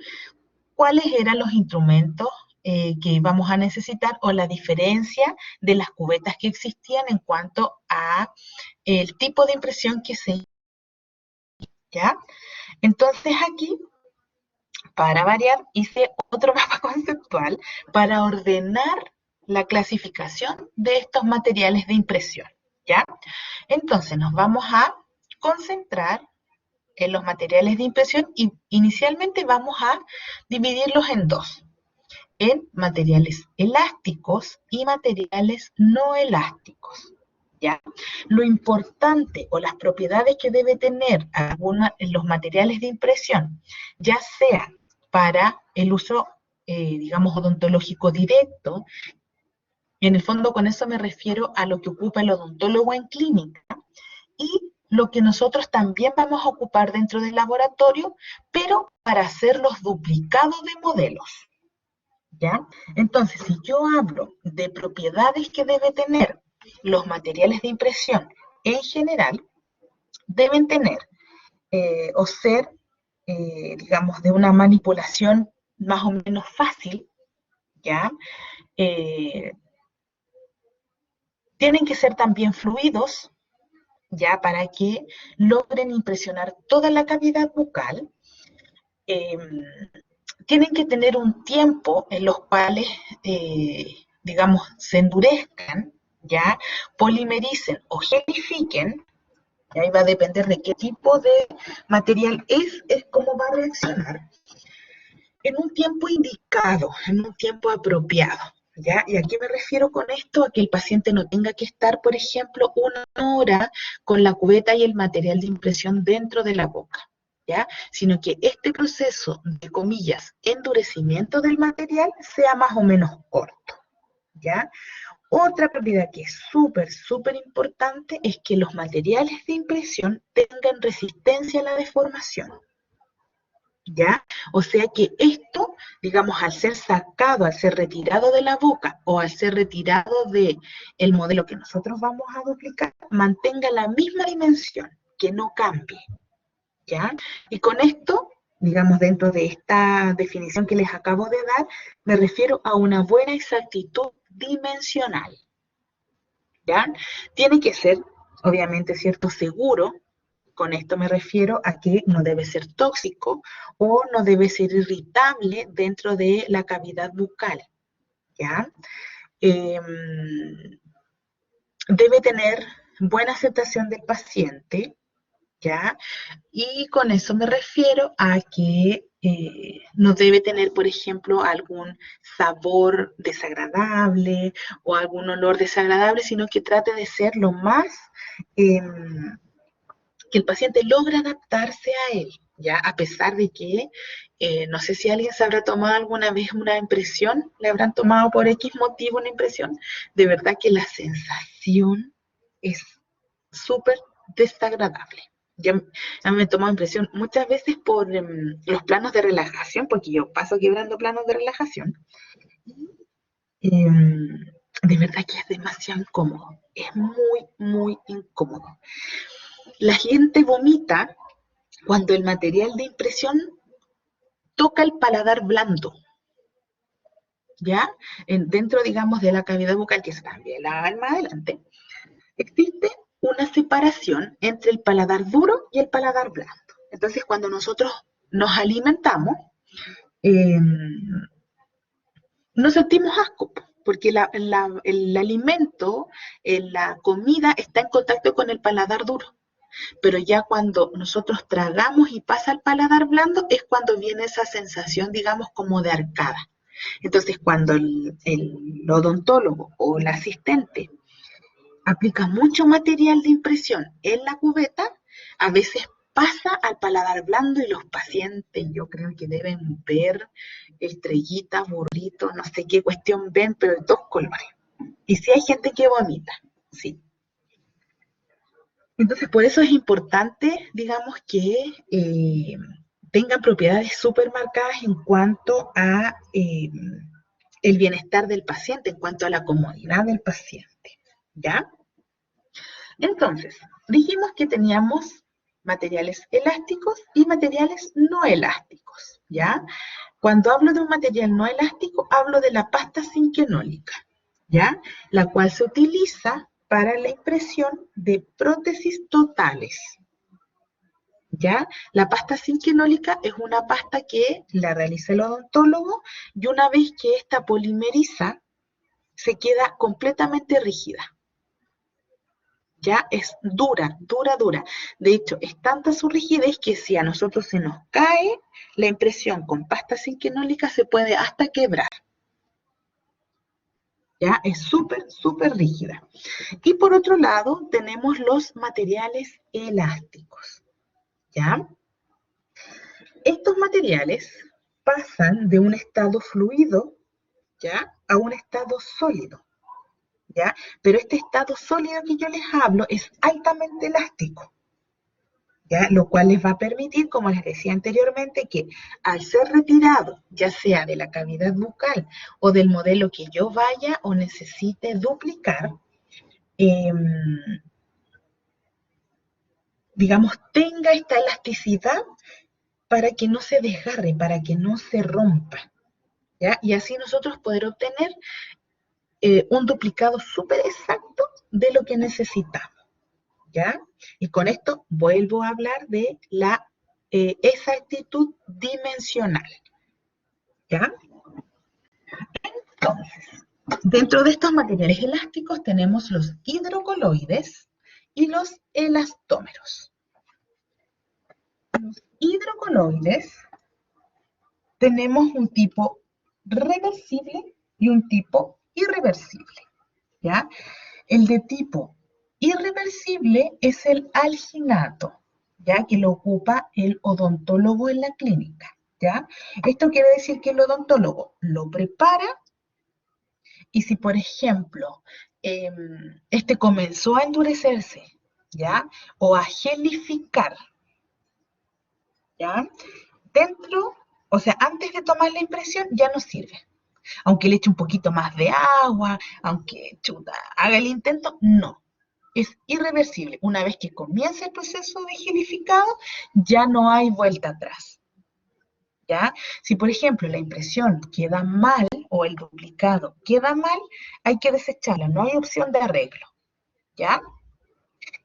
Speaker 1: cuáles eran los instrumentos que íbamos a necesitar o la diferencia de las cubetas que existían en cuanto a el tipo de impresión que se, ¿ya? Entonces aquí, para variar, hice otro mapa conceptual para ordenar la clasificación de estos materiales de impresión, ¿ya? Entonces nos vamos a concentrar en los materiales de impresión y inicialmente vamos a dividirlos en dos, en materiales elásticos y materiales no elásticos. ¿Ya? Lo importante o las propiedades que debe tener los materiales de impresión, ya sea para el uso, digamos, odontológico directo, en el fondo con eso me refiero a lo que ocupa el odontólogo en clínica, y lo que nosotros también vamos a ocupar dentro del laboratorio, pero para hacer los duplicados de modelos. ¿Ya? Entonces, si yo hablo de propiedades que debe tener los materiales de impresión en general, deben tener o ser, digamos, de una manipulación más o menos fácil, ¿ya? Eh, Tienen que ser también fluidos, ¿ya? Para que logren impresionar toda la cavidad bucal. Eh, Tienen que tener un tiempo en los cuales, digamos, se endurezcan, ya, polimericen o gelifiquen, y ahí va a depender de qué tipo de material es cómo va a reaccionar, en un tiempo indicado, en un tiempo apropiado. ¿Ya? ¿Y a qué me refiero con esto? A que el paciente no tenga que estar, por ejemplo, 1 hora con la cubeta y el material de impresión dentro de la boca, ¿ya? Sino que este proceso de, comillas, endurecimiento del material sea más o menos corto, ¿ya? Otra propiedad que es súper, súper importante es que los materiales de impresión tengan resistencia a la deformación. ¿Ya? O sea que esto, digamos, al ser sacado, al ser retirado de la boca o al ser retirado del modelo que nosotros vamos a duplicar, mantenga la misma dimensión, que no cambie, ¿ya? Y con esto, digamos, dentro de esta definición que les acabo de dar, me refiero a una buena exactitud dimensional, ¿ya? Tiene que ser Obviamente, cierto, seguro. Con esto me refiero a que no debe ser tóxico o no debe ser irritable dentro de la cavidad bucal, ¿ya? Em, Debe tener buena aceptación del paciente, ¿ya? Y con eso me refiero a que no debe tener, por ejemplo, algún sabor desagradable o algún olor desagradable, sino que trate de ser lo más eh, que el paciente logra adaptarse a él, ¿ya? A pesar de que, no sé si alguien se habrá tomado alguna vez una impresión, le habrán tomado por X motivo una impresión, de verdad que la sensación es súper desagradable. Ya me he tomado impresión muchas veces por los planos de relajación, porque yo paso quebrando planos de relajación. De verdad que es demasiado incómodo, es muy, muy incómodo. La gente vomita cuando el material de impresión toca el paladar blando, ¿ya? Dentro, digamos, de la cavidad bucal, que está bien la alma adelante, existe una separación entre el paladar duro y el paladar blando. Entonces, cuando nosotros nos alimentamos, eh, no sentimos asco, porque el alimento, la comida está en contacto con el paladar duro. Pero ya cuando nosotros tragamos y pasa al paladar blando es cuando viene esa sensación, digamos, como de arcada. Entonces, cuando el odontólogo o el asistente aplica mucho material de impresión en la cubeta, a veces pasa al paladar blando y los pacientes yo creo que deben ver estrellitas, burritos, no sé qué cuestión ven, pero de todos colores. Y si hay gente que vomita, sí. Entonces, por eso es importante, digamos, que tengan propiedades súper marcadas en cuanto a el bienestar del paciente, en cuanto a la comodidad del paciente, ¿ya? Entonces, dijimos que teníamos materiales elásticos y materiales no elásticos, ¿ya? Cuando hablo de un material no elástico, hablo de la pasta cinquenólica, ¿ya? La cual se utiliza para la impresión de prótesis totales, ¿ya? La pasta cinquenólica es una pasta que la realiza el odontólogo y una vez que esta polimeriza, se queda completamente rígida. Ya es dura, dura, dura. De hecho, es tanta su rigidez que si a nosotros se nos cae la impresión con pasta cinquenólica se puede hasta quebrar. Ya es súper, súper rígida. Y por otro lado, tenemos los materiales elásticos. ¿Ya? Estos materiales pasan de un estado fluido, ¿ya? A un estado sólido, ¿ya? Pero este estado sólido que yo les hablo es altamente elástico, ¿ya? Lo cual les va a permitir, como les decía anteriormente, que al ser retirado, ya sea de la cavidad bucal o del modelo que yo vaya o necesite duplicar, eh, digamos, tenga esta elasticidad para que no se desgarre, para que no se rompa, ¿ya? Y así nosotros poder obtener un duplicado súper exacto de lo que necesitamos, ¿ya? Y con esto vuelvo a hablar de la exactitud dimensional, ¿ya? Entonces, dentro de estos materiales elásticos tenemos los hidrocoloides y los elastómeros. Los hidrocoloides tenemos un tipo reversible y un tipo irreversible, ¿ya? El de tipo irreversible es el alginato, ¿ya? Que lo ocupa el odontólogo en la clínica, ¿ya? Esto quiere decir que el odontólogo lo prepara y si, por ejemplo, este comenzó a endurecerse, ¿ya? O a gelificar, ¿ya? Dentro, o sea, antes de tomar la impresión ya no sirve. Aunque le eche un poquito más de agua, aunque chuta, haga el intento, no. Es irreversible. Una vez que comienza el proceso de gelificado, ya no hay vuelta atrás. ¿Ya? Si, por ejemplo, la impresión queda mal o el duplicado queda mal, hay que desecharla, no hay opción de arreglo. ¿Ya?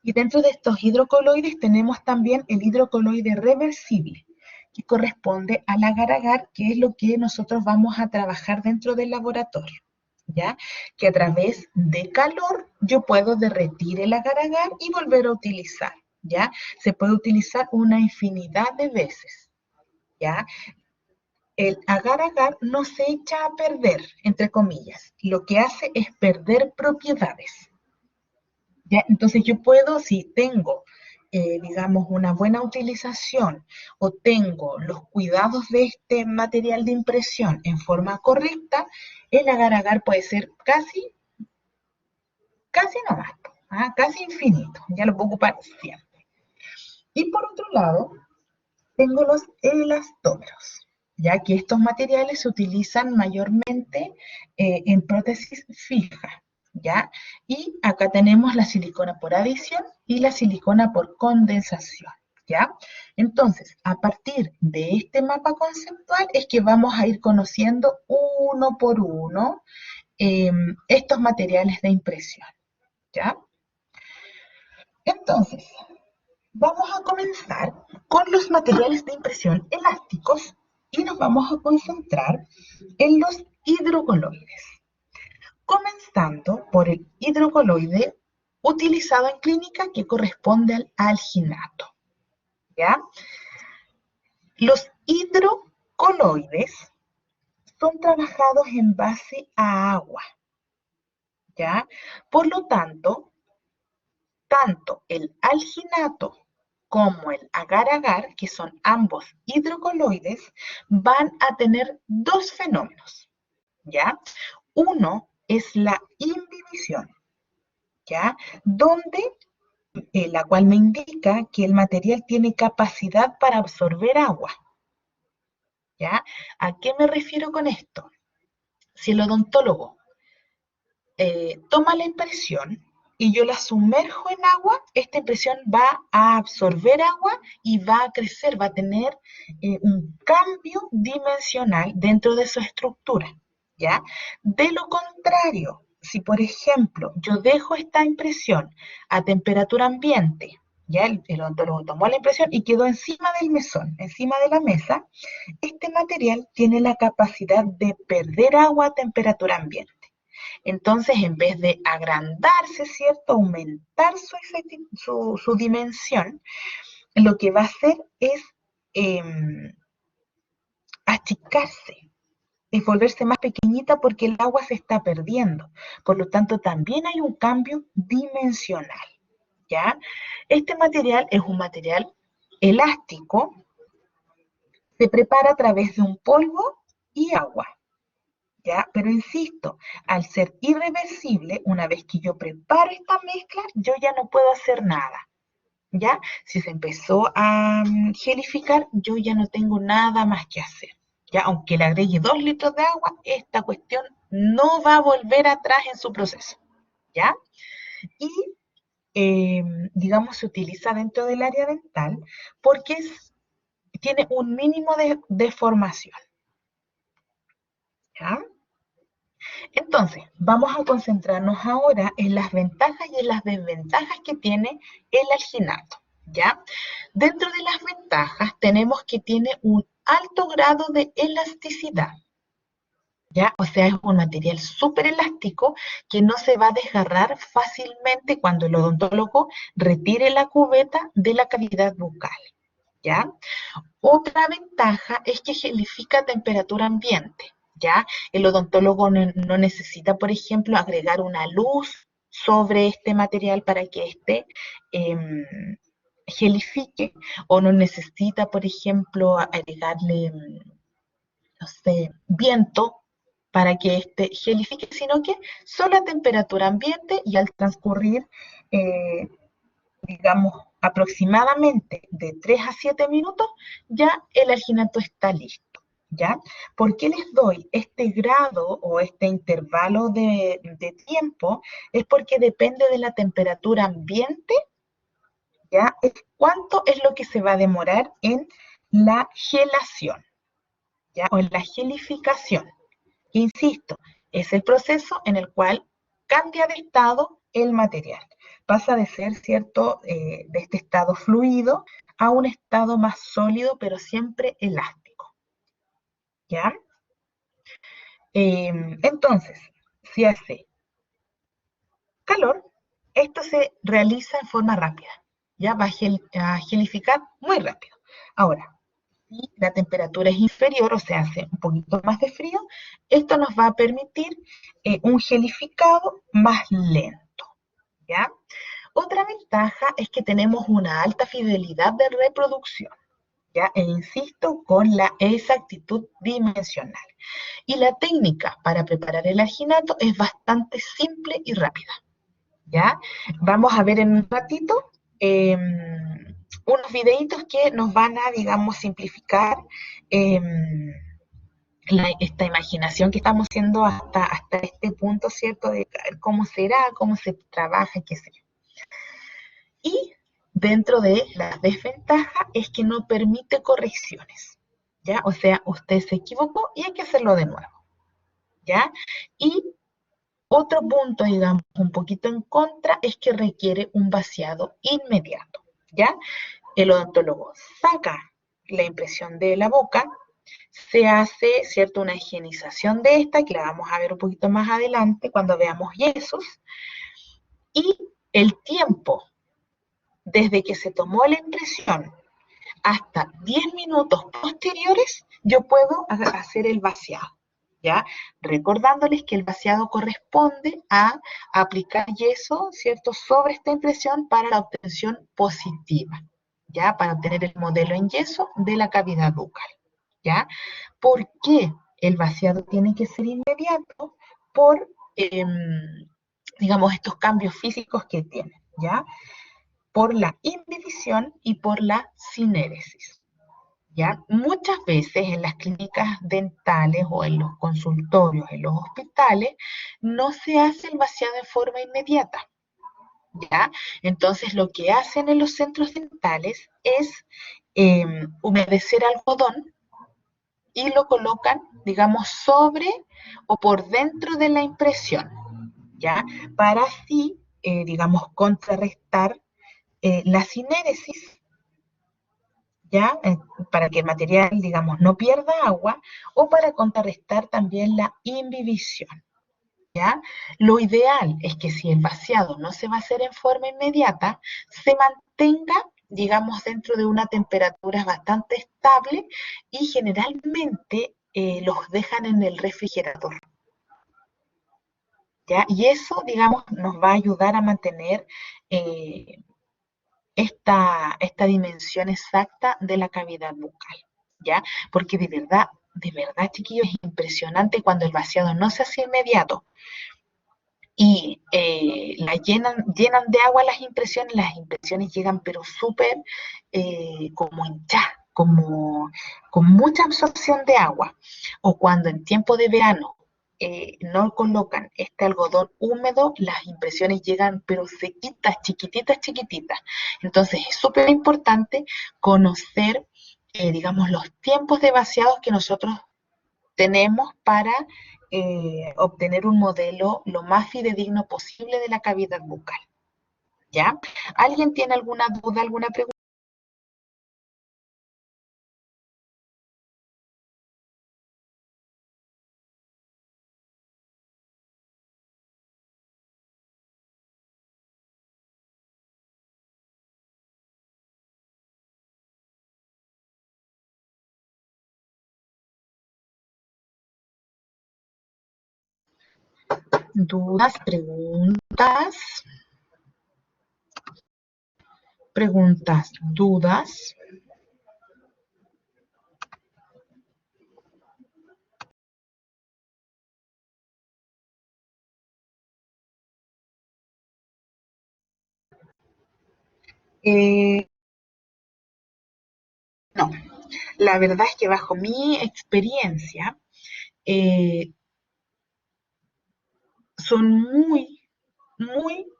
Speaker 1: Y dentro de estos hidrocoloides tenemos también el hidrocoloide reversible, que corresponde al agar-agar, que es lo que nosotros vamos a trabajar dentro del laboratorio, ¿ya? Que a través de calor yo puedo derretir el agar-agar y volver a utilizar, ¿ya? Se puede utilizar una infinidad de veces, ¿ya? El agar-agar no se echa a perder, entre comillas. Lo que hace es perder propiedades. ¿Ya? Entonces yo puedo, si tengo, digamos, una buena utilización o tengo los cuidados de este material de impresión en forma correcta, el agar-agar puede ser casi no más, ¿ah? Casi infinito, ya lo puedo ocupar siempre. Y por otro lado, tengo los elastómeros, ya que estos materiales se utilizan mayormente en prótesis fija, ¿ya? Y acá tenemos la silicona por adición y la silicona por condensación, ¿ya? Entonces, a partir de este mapa conceptual es que vamos a ir conociendo uno por uno estos materiales de impresión, ¿ya? Entonces, vamos a comenzar con los materiales de impresión elásticos y nos vamos a concentrar en los hidrocoloides, comenzando por el hidrocoloide utilizado en clínica que corresponde al alginato, ¿ya? Los hidrocoloides son trabajados en base a agua, ¿ya? Por lo tanto el alginato como el agar-agar, que son ambos hidrocoloides, van a tener dos fenómenos, ¿ya? Uno es la imbibición, ¿ya? La cual me indica que el material tiene capacidad para absorber agua, ¿ya? ¿A qué me refiero con esto? Si el odontólogo toma la impresión y yo la sumerjo en agua, esta impresión va a absorber agua y va a crecer, va a tener un cambio dimensional dentro de su estructura, ¿ya? De lo contrario, si por ejemplo yo dejo esta impresión a temperatura ambiente, ya el odontólogo tomó la impresión y quedó encima del mesón, encima de la mesa, este material tiene la capacidad de perder agua a temperatura ambiente. Entonces, en vez de agrandarse, ¿cierto? Aumentar su dimensión, lo que va a hacer es eh, achicarse, es volverse más pequeñita porque el agua se está perdiendo. Por lo tanto, también hay un cambio dimensional, ¿ya? Este material es un material elástico, se prepara a través de un polvo y agua. ¿Ya? Pero insisto, al ser irreversible, una vez que yo preparo esta mezcla, yo ya no puedo hacer nada, ¿ya? Si se empezó a gelificar, yo ya no tengo nada más que hacer, ¿ya? Aunque le agregue 2 litros de agua, esta cuestión no va a volver atrás en su proceso, ¿ya? Y, digamos, se utiliza dentro del área dental porque tiene un mínimo de deformación, ¿ya? Entonces, vamos a concentrarnos ahora en las ventajas y en las desventajas que tiene el alginato, ¿ya? Dentro de las ventajas tenemos que tiene un alto grado de elasticidad, ¿ya? O sea, es un material súper elástico que no se va a desgarrar fácilmente cuando el odontólogo retire la cubeta de la cavidad bucal, ¿ya? Otra ventaja es que gelifica a temperatura ambiente, ¿ya? El odontólogo no necesita, por ejemplo, agregar una luz sobre este material para que éste gelifique, o no necesita, por ejemplo, agregarle, no sé, viento para que éste gelifique, sino que solo a temperatura ambiente y al transcurrir eh, digamos, aproximadamente de 3 a 7 minutos, ya el alginato está listo, ¿ya? ¿Por qué les doy este grado o este intervalo de tiempo? Es porque depende de la temperatura ambiente, ¿ya? Es cuánto es lo que se va a demorar en la gelación, ¿ya? O en la gelificación. Insisto, es el proceso en el cual cambia de estado el material. pasa de ser, ¿cierto?, de este estado fluido a un estado más sólido, pero siempre elástico, ¿ya? Entonces, si hace calor, esto se realiza en forma rápida, ya va a gelificar muy rápido. Ahora, si la temperatura es inferior, o sea, hace un poquito más de frío, esto nos va a permitir un gelificado más lento, ¿ya? Otra ventaja es que tenemos una alta fidelidad de reproducción, ¿ya? E insisto, con la exactitud dimensional. Y la técnica para preparar el alginato es bastante simple y rápida, ¿ya? Vamos a ver en un ratito unos videitos que nos van a, digamos, simplificar eh, esta imaginación que estamos haciendo hasta este punto, ¿cierto? De cómo será, cómo se trabaja, qué sé yo. Y dentro de las desventajas es que no permite correcciones, ¿ya? O sea, usted se equivocó y hay que hacerlo de nuevo, ¿ya? Y otro punto, digamos, un poquito en contra es que requiere un vaciado inmediato, ¿ya? El odontólogo saca la impresión de la boca, se hace, ¿cierto?, una higienización de esta, que la vamos a ver un poquito más adelante cuando veamos yesos, y el tiempo desde que se tomó la impresión hasta 10 minutos posteriores, yo puedo hacer el vaciado, ¿ya? Recordándoles que el vaciado corresponde a aplicar yeso, ¿cierto?, sobre esta impresión para la obtención positiva, ¿ya? Para obtener el modelo en yeso de la cavidad bucal, ¿ya? ¿Por qué el vaciado tiene que ser inmediato? Por, digamos, estos cambios físicos que tiene, ¿ya? Por la inhibición y por la sinéresis. ¿Ya? Muchas veces en las clínicas dentales o en los consultorios, en los hospitales, no se hace el vaciado en forma inmediata, ¿ya? Entonces lo que hacen en los centros dentales es humedecer algodón y lo colocan, digamos, sobre o por dentro de la impresión, ¿ya? Para así, digamos, contrarrestar la sinéresis, ¿ya? Para que el material, digamos, no pierda agua o para contrarrestar también la imbibición, ¿ya? Lo ideal es que si el vaciado no se va a hacer en forma inmediata, se mantenga, digamos, dentro de una temperatura bastante estable y generalmente los dejan en el refrigerador, ¿ya? Y eso, digamos, nos va a ayudar a mantener eh, esta dimensión exacta de la cavidad bucal, ¿ya? Porque de verdad, chiquillos, es impresionante cuando el vaciado no se hace inmediato y llenan de agua las impresiones llegan pero súper como hinchadas, con mucha absorción de agua. O cuando en tiempo de verano no colocan este algodón húmedo, las impresiones llegan pero sequitas, chiquititas, chiquititas. Entonces es súper importante conocer, digamos, los tiempos de vaciados que nosotros tenemos para obtener un modelo lo más fidedigno posible de la cavidad bucal, ¿ya? ¿Alguien tiene alguna duda, alguna pregunta? ¿Dudas, preguntas? Preguntas, dudas. Eh, no, la verdad es que bajo mi experiencia eh, son muy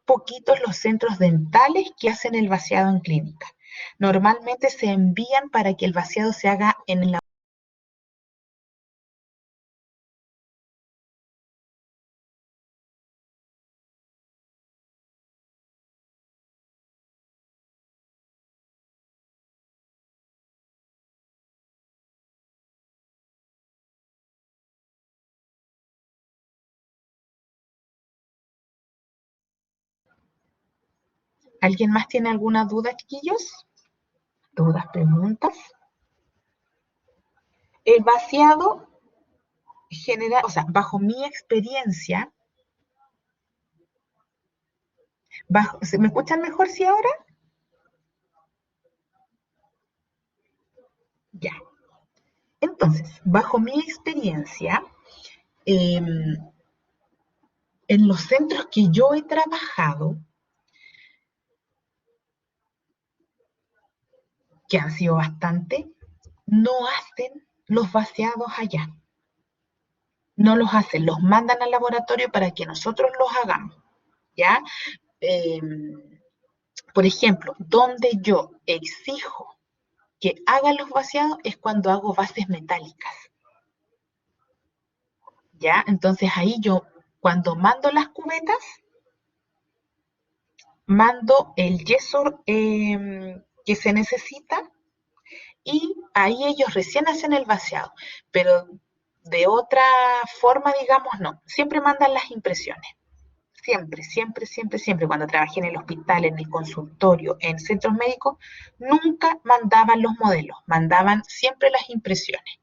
Speaker 1: poquitos los centros dentales que hacen el vaciado en clínica. Normalmente se envían para que el vaciado se haga en la ¿Alguien más tiene alguna duda, chiquillos? ¿Dudas, preguntas? El vaciado genera, o sea, bajo mi experiencia, ¿se me escuchan mejor si ahora? Ya. Entonces, bajo mi experiencia, en los centros que yo he trabajado, que han sido bastante, no hacen los vaciados allá. No los hacen, los mandan al laboratorio para que nosotros los hagamos, ¿ya? Eh, por ejemplo, donde yo exijo que hagan los vaciados es cuando hago bases metálicas, ¿ya? Entonces ahí yo, cuando mando las cubetas, mando el yeso que se necesita y ahí ellos recién hacen el vaciado, pero de otra forma, digamos, no, siempre mandan las impresiones. Siempre, siempre, siempre, siempre, cuando trabajé en el hospital, en el consultorio, en centros médicos, nunca mandaban los modelos, mandaban siempre las impresiones.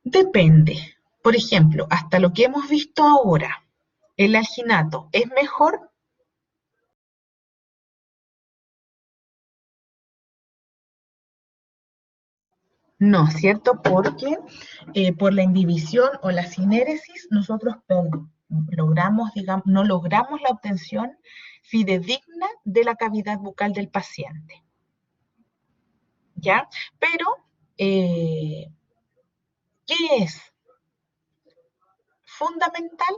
Speaker 1: Depende. Por ejemplo, hasta lo que hemos visto ahora, el alginato es mejor. No, ¿cierto? Porque por la indivisión o la sinéresis nosotros logramos, digamos, no logramos la obtención fidedigna de la cavidad bucal del paciente, ¿ya? Pero, eh, ¿qué es fundamental?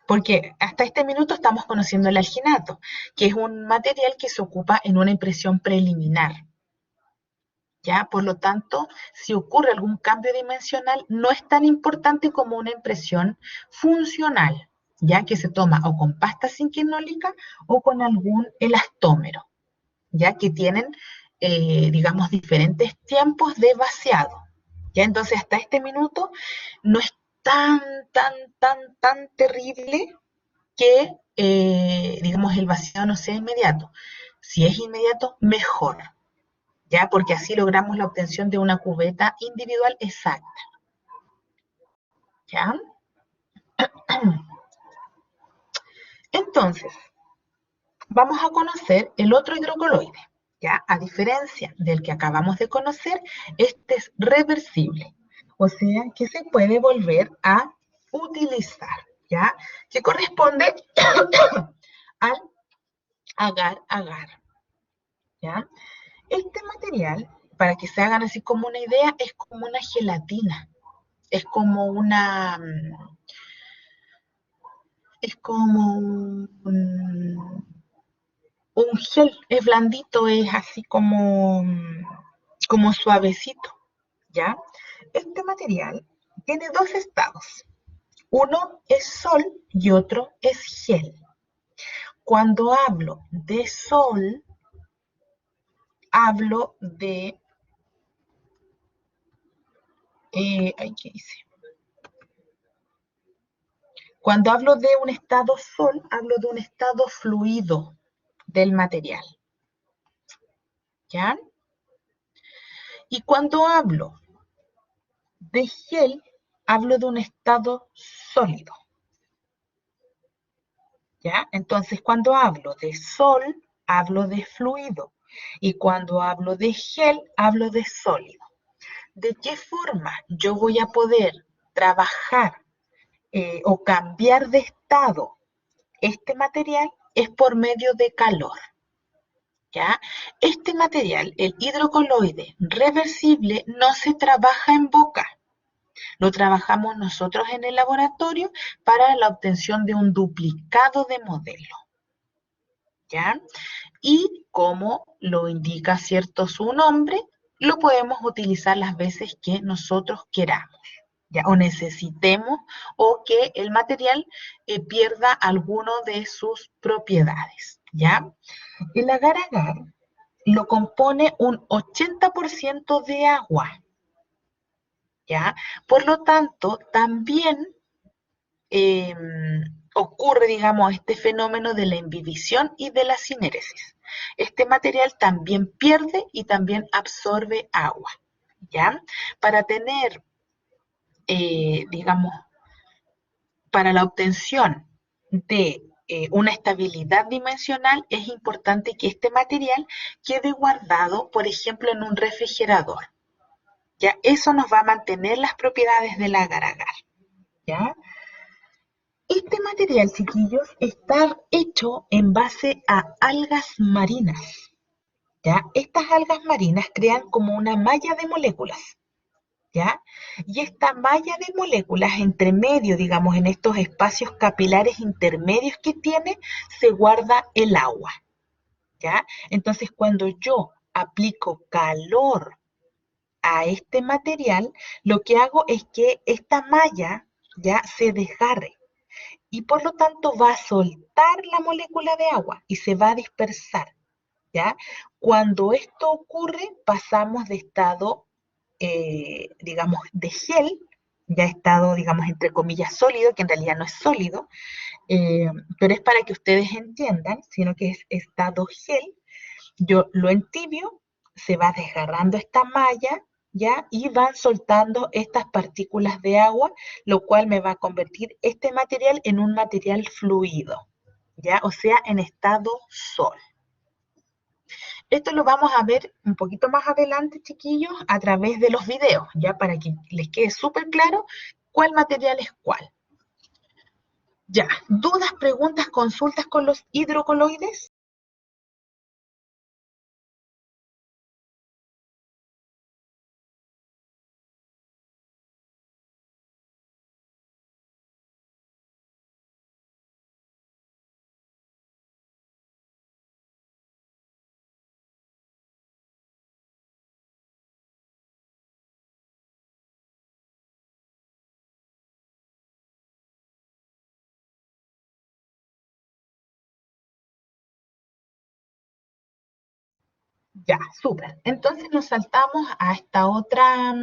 Speaker 1: Porque hasta este minuto estamos conociendo el alginato, que es un material que se ocupa en una impresión preliminar. ¿Ya? Por lo tanto, si ocurre algún cambio dimensional, no es tan importante como una impresión funcional, ya que se toma o con pasta sinquinólica o con algún elastómero, ya que tienen, digamos, diferentes tiempos de vaciado. ¿Ya? Entonces, hasta este minuto no es tan, tan, tan, tan terrible que, digamos, el vaciado no sea inmediato. Si es inmediato, mejor. ¿Ya? Porque así logramos la obtención de una cubeta individual exacta, ¿ya? Entonces, vamos a conocer el otro hidrocoloide, ¿ya? A diferencia del que acabamos de conocer, este es reversible, o sea, que se puede volver a utilizar, ¿ya? Que corresponde al agar-agar, ¿ya? Este material, para que se hagan así como una idea, es como una gelatina, es como una, es como un gel, es blandito, es así como, como suavecito, ¿ya? Este material tiene dos estados. Uno es sol y otro es gel. Cuando hablo de sol, hablo de... ¿qué hice? Cuando hablo de un estado sol, hablo de un estado fluido del material, ¿ya? Y cuando hablo de gel, hablo de un estado sólido, ¿ya? Entonces, cuando hablo de sol, hablo de fluido. Y cuando hablo de gel, hablo de sólido. ¿De qué forma yo voy a poder trabajar o cambiar de estado este material? Es por medio de calor, ¿ya? Este material, el hidrocoloide reversible, no se trabaja en boca. Lo trabajamos nosotros en el laboratorio para la obtención de un duplicado de modelo, ¿ya? Y como lo indica cierto su nombre, lo podemos utilizar las veces que nosotros queramos, ¿ya? O necesitemos o que el material pierda alguno de sus propiedades, ¿ya? El agar-agar lo compone un 80% de agua, ¿ya? Por lo tanto, también ocurre, digamos, este fenómeno de la imbibición y de la cinéresis. Este material también pierde y también absorbe agua, ¿ya? Para tener, digamos, para la obtención de una estabilidad dimensional es importante que este material quede guardado, por ejemplo, en un refrigerador. ¿Ya? Eso nos va a mantener las propiedades del agar-agar. ¿Ya? Este material, chiquillos, está hecho en base a algas marinas. ¿Ya? Estas algas marinas crean como una malla de moléculas. ¿Ya? Y esta malla de moléculas entre medio, digamos, en estos espacios capilares intermedios que tiene, se guarda el agua. ¿Ya? Entonces, cuando yo aplico calor a este material, lo que hago es que esta malla ya se desgarre y por lo tanto va a soltar la molécula de agua y se va a dispersar, ¿ya? Cuando esto ocurre, pasamos de estado, digamos, de gel, ya estado, digamos, entre comillas, sólido, que en realidad no es sólido, pero es para que ustedes entiendan, sino que es estado gel. Yo lo entibio, se va desgarrando esta malla, ¿ya? Y van soltando estas partículas de agua, lo cual me va a convertir este material en un material fluido, ¿ya? O sea, en estado sol. Esto lo vamos a ver un poquito más adelante, chiquillos, a través de los videos, ya para que les quede súper claro cuál material es cuál. Ya, ¿dudas, preguntas, consultas con los hidrocoloides? Ya, súper. Entonces nos saltamos a esta otra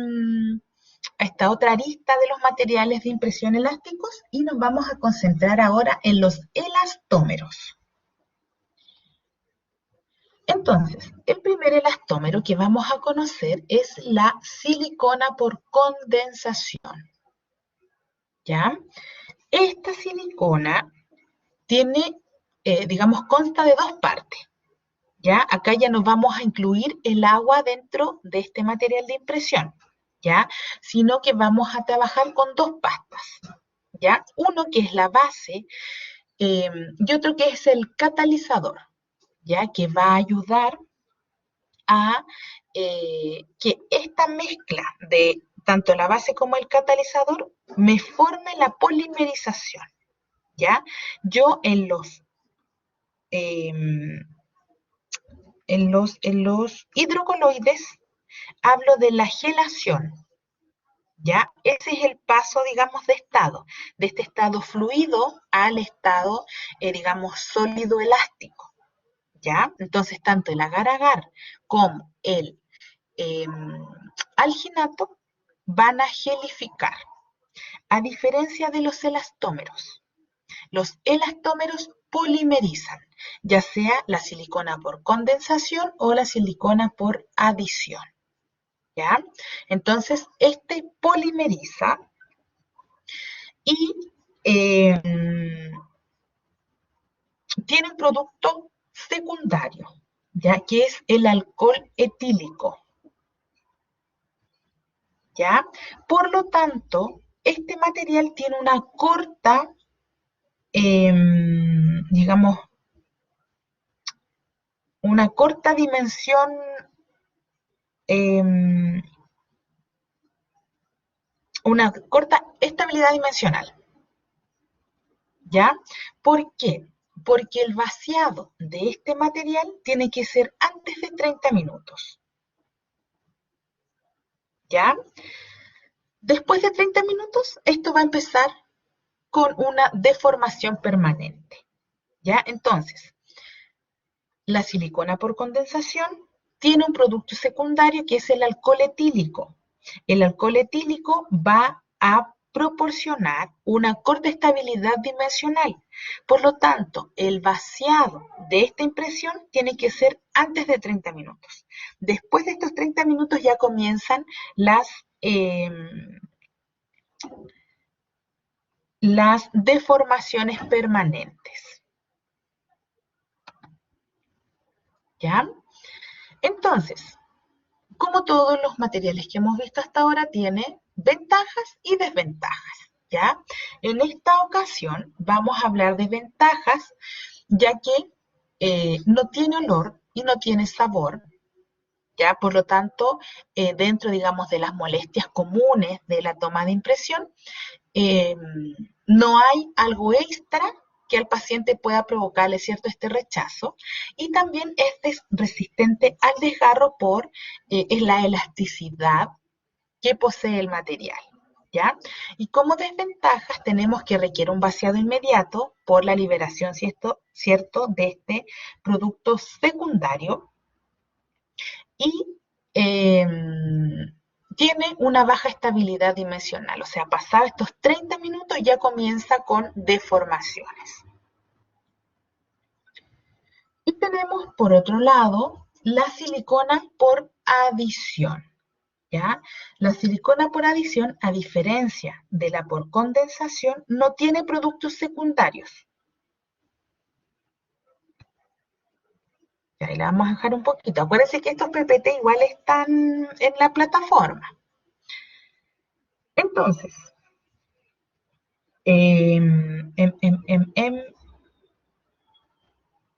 Speaker 1: arista de los materiales de impresión elásticos y nos vamos a concentrar ahora en los elastómeros. Entonces, el primer elastómero que vamos a conocer es la silicona por condensación. ¿Ya? Esta silicona tiene, digamos, consta de dos partes. ¿Ya? Acá ya nos vamos a incluir el agua dentro de este material de impresión, ¿ya? Sino que vamos a trabajar con dos pastas, ¿ya? Uno que es la base y otro que es el catalizador, ¿ya? Que va a ayudar a que esta mezcla de tanto la base como el catalizador me forme la polimerización, ¿ya? Yo en los hidrocoloides hablo de la gelación, ¿ya? Ese es el paso, digamos, de este estado fluido al estado, digamos, sólido elástico, ¿ya? Entonces, tanto el agar-agar como el eh, alginato van a gelificar, a diferencia de los elastómeros. Los elastómeros polimerizan, ya sea la silicona por condensación o la silicona por adición. ¿Ya? Entonces, este polimeriza y tiene un producto secundario, ¿ya? Que es el alcohol etílico. ¿Ya? Por lo tanto, este material tiene una corta, digamos, una corta dimensión, eh, una corta estabilidad dimensional. ¿Ya? ¿Por qué? Porque el vaciado de este material tiene que ser antes de 30 minutos. ¿Ya? Después de 30 minutos, esto va a empezar con una deformación permanente. ¿Ya? Entonces, la silicona por condensación tiene un producto secundario que es el alcohol etílico. El alcohol etílico va a proporcionar una corta estabilidad dimensional. Por lo tanto, el vaciado de esta impresión tiene que ser antes de 30 minutos. Después de estos 30 minutos ya comienzan las deformaciones permanentes. ¿Ya? Entonces, como todos los materiales que hemos visto hasta ahora, tiene ventajas y desventajas, ¿ya? En esta ocasión vamos a hablar de ventajas, ya que no tiene olor y no tiene sabor, ¿ya? Por lo tanto, dentro, digamos, de las molestias comunes de la toma de impresión, eh, no hay algo extra que al paciente pueda provocarle cierto este rechazo, y también es resistente al desgarro por la elasticidad que posee el material, ¿ya? Y como desventajas tenemos que requiere un vaciado inmediato por la liberación, ¿cierto?, de este producto secundario, y eh, tiene una baja estabilidad dimensional, o sea, pasado estos 30 minutos ya comienza con deformaciones. Y tenemos, por otro lado, la silicona por adición, ¿ya? La silicona por adición, a diferencia de la por condensación, no tiene productos secundarios. Y ahí la vamos a dejar un poquito. Acuérdense que estos PPT igual están en la plataforma. Entonces,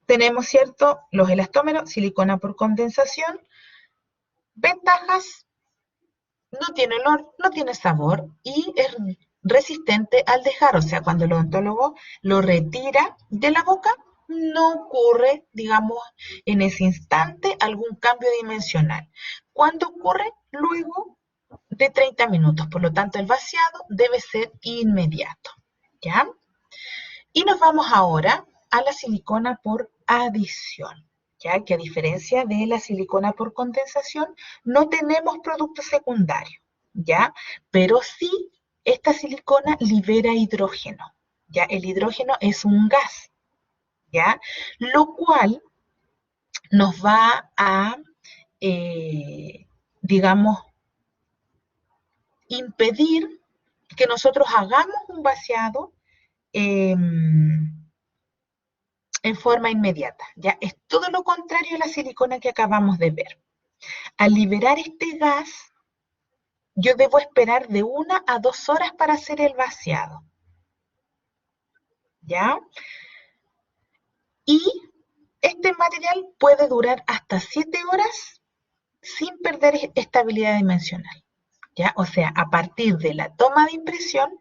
Speaker 1: tenemos, ¿cierto?, los elastómeros, silicona por condensación. Ventajas: no tiene olor, no tiene sabor y es resistente al desgarro. O sea, cuando el odontólogo lo retira de la boca, no ocurre, digamos, en ese instante algún cambio dimensional. ¿Cuándo ocurre? Luego de 30 minutos. Por lo tanto, el vaciado debe ser inmediato, ¿ya? Y nos vamos ahora a la silicona por adición, ya que a diferencia de la silicona por condensación, no tenemos producto secundario, ¿ya? Pero sí, esta silicona libera hidrógeno, ¿ya? El hidrógeno es un gas, ¿ya? Lo cual nos va a, digamos, impedir que nosotros hagamos un vaciado en forma inmediata. Ya es todo lo contrario a la silicona que acabamos de ver. Al liberar este gas, yo debo esperar de 1 a 2 horas para hacer el vaciado. ¿Ya? Y este material puede durar hasta 7 horas sin perder estabilidad dimensional. ¿Ya? O sea, a partir de la toma de impresión,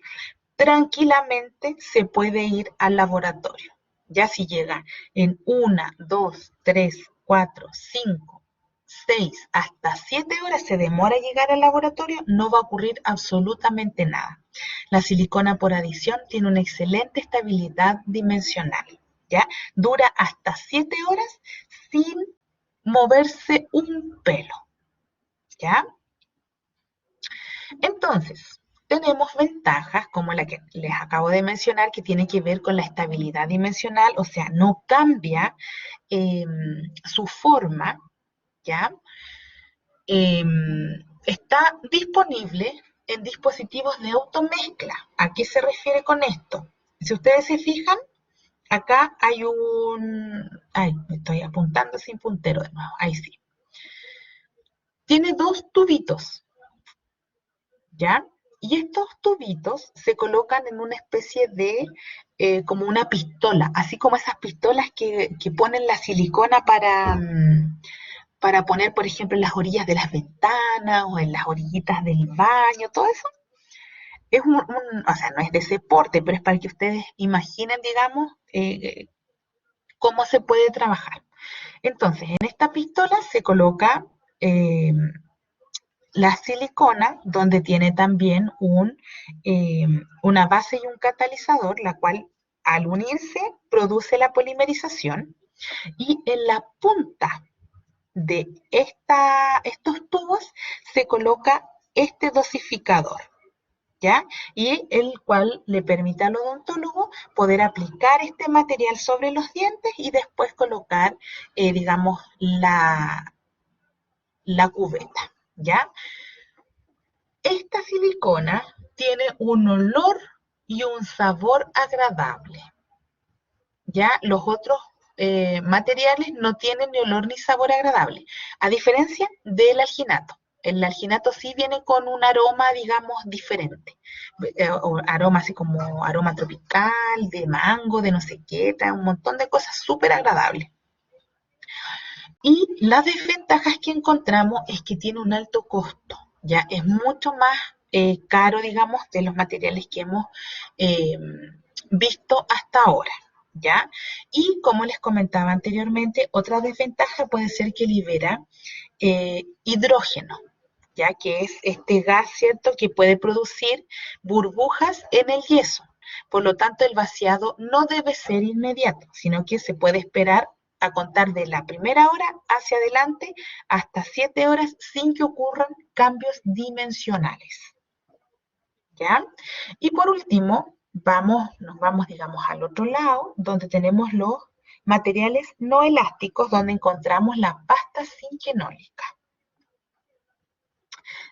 Speaker 1: tranquilamente se puede ir al laboratorio. Ya si llega en 1, 2, 3, 4, 5, 6, hasta 7 horas se demora llegar al laboratorio, no va a ocurrir absolutamente nada. La silicona por adición tiene una excelente estabilidad dimensional, ¿ya? Dura hasta 7 horas sin moverse un pelo, ¿ya? Entonces, tenemos ventajas como la que les acabo de mencionar, que tiene que ver con la estabilidad dimensional, o sea, no cambia su forma, ¿ya? Está disponible en dispositivos de automezcla. ¿A qué se refiere con esto? Si ustedes se fijan, acá hay un... Ay, me estoy apuntando sin puntero de nuevo. Ahí sí. Tiene 2 tubitos, ¿ya? Y estos tubitos se colocan en una especie de, como una pistola, así como esas pistolas que ponen la silicona para poner, por ejemplo, en las orillas de las ventanas o en las orillitas del baño, todo eso. Es o sea, no es de ese porte, pero es para que ustedes imaginen, digamos, cómo se puede trabajar. Entonces, en esta pistola se coloca la silicona, donde tiene también una base y un catalizador, la cual al unirse produce la polimerización, y en la punta de estos tubos se coloca este dosificador, ¿ya? Y el cual le permite al odontólogo poder aplicar este material sobre los dientes y después colocar, digamos, la cubeta, ¿ya? Esta silicona tiene un olor y un sabor agradable. Ya los otros materiales no tienen ni olor ni sabor agradable, a diferencia del alginato. El alginato sí viene con un aroma, digamos, diferente. O aroma así como aroma tropical, de mango, de no sé qué, trae un montón de cosas súper agradables. Y las desventajas que encontramos es que tiene un alto costo, ya es mucho más caro, digamos, de los materiales que hemos eh, visto hasta ahora, ¿ya? Y como les comentaba anteriormente, otra desventaja puede ser que libera hidrógeno, ya que es este gas, ¿cierto?, que puede producir burbujas en el yeso. Por lo tanto, el vaciado no debe ser inmediato, sino que se puede esperar a contar de la primera hora hacia adelante hasta 7 horas sin que ocurran cambios dimensionales. ¿Ya? Y por último, nos vamos, digamos, al otro lado, donde tenemos los materiales no elásticos, donde encontramos la pasta cinquenólica.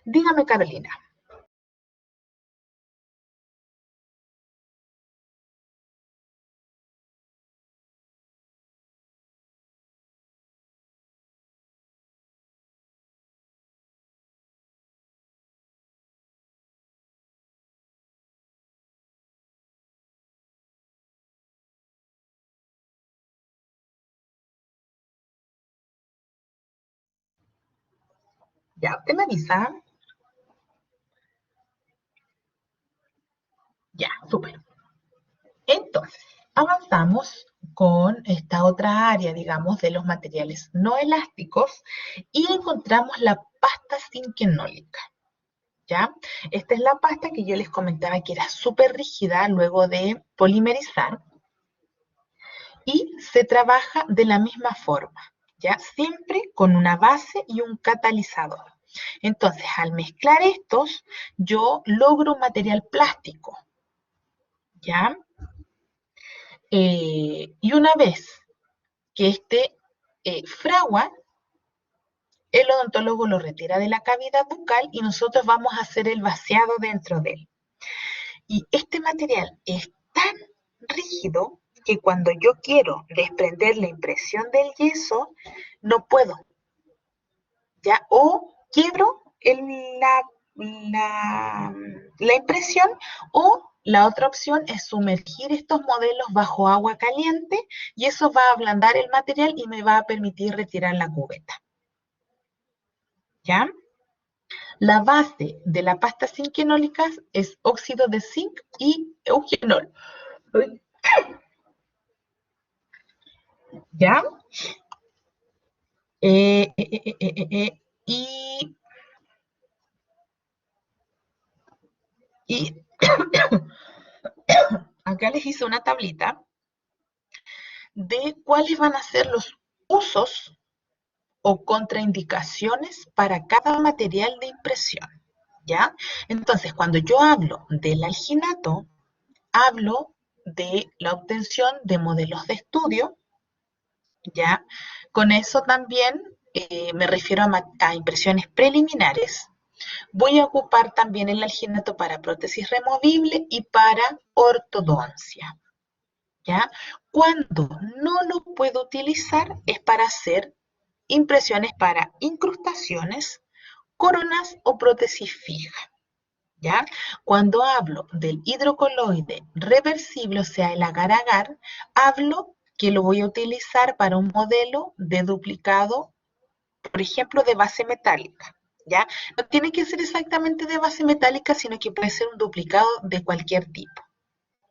Speaker 1: Dígame, Carolina. Ya, usted me avisa. Ya, súper. Entonces, avanzamos con esta otra área, digamos, de los materiales no elásticos y encontramos la pasta cinquenólica. ¿Ya? Esta es la pasta que yo les comentaba que era súper rígida luego de polimerizar y se trabaja de la misma forma, ¿ya? Siempre con una base y un catalizador. Entonces, al mezclar estos, yo logro un material plástico, ¿ya? Y una vez que este fragua, el odontólogo lo retira de la cavidad bucal y nosotros vamos a hacer el vaciado dentro de él. Y este material es tan rígido que cuando yo quiero desprender la impresión del yeso, no puedo, ¿ya? O quiebro la impresión o la otra opción es sumergir estos modelos bajo agua caliente y eso va a ablandar el material y me va a permitir retirar la cubeta, ¿ya? La base de la pasta cinquenólica es óxido de zinc y eugenol. ¿Ya? Y, y acá les hice una tablita de cuáles van a ser los usos o contraindicaciones para cada material de impresión. ¿Ya? Entonces, cuando yo hablo del alginato, hablo de la obtención de modelos de estudio, ¿ya? Con eso también me refiero a impresiones preliminares. Voy a ocupar también el alginato para prótesis removible y para ortodoncia, ¿ya? Cuando no lo puedo utilizar es para hacer impresiones para incrustaciones, coronas o prótesis fija, ¿ya? Cuando hablo del hidrocoloide reversible, o sea, el agar-agar, hablo que lo voy a utilizar para un modelo de duplicado, por ejemplo, de base metálica, ¿ya? No tiene que ser exactamente de base metálica, sino que puede ser un duplicado de cualquier tipo,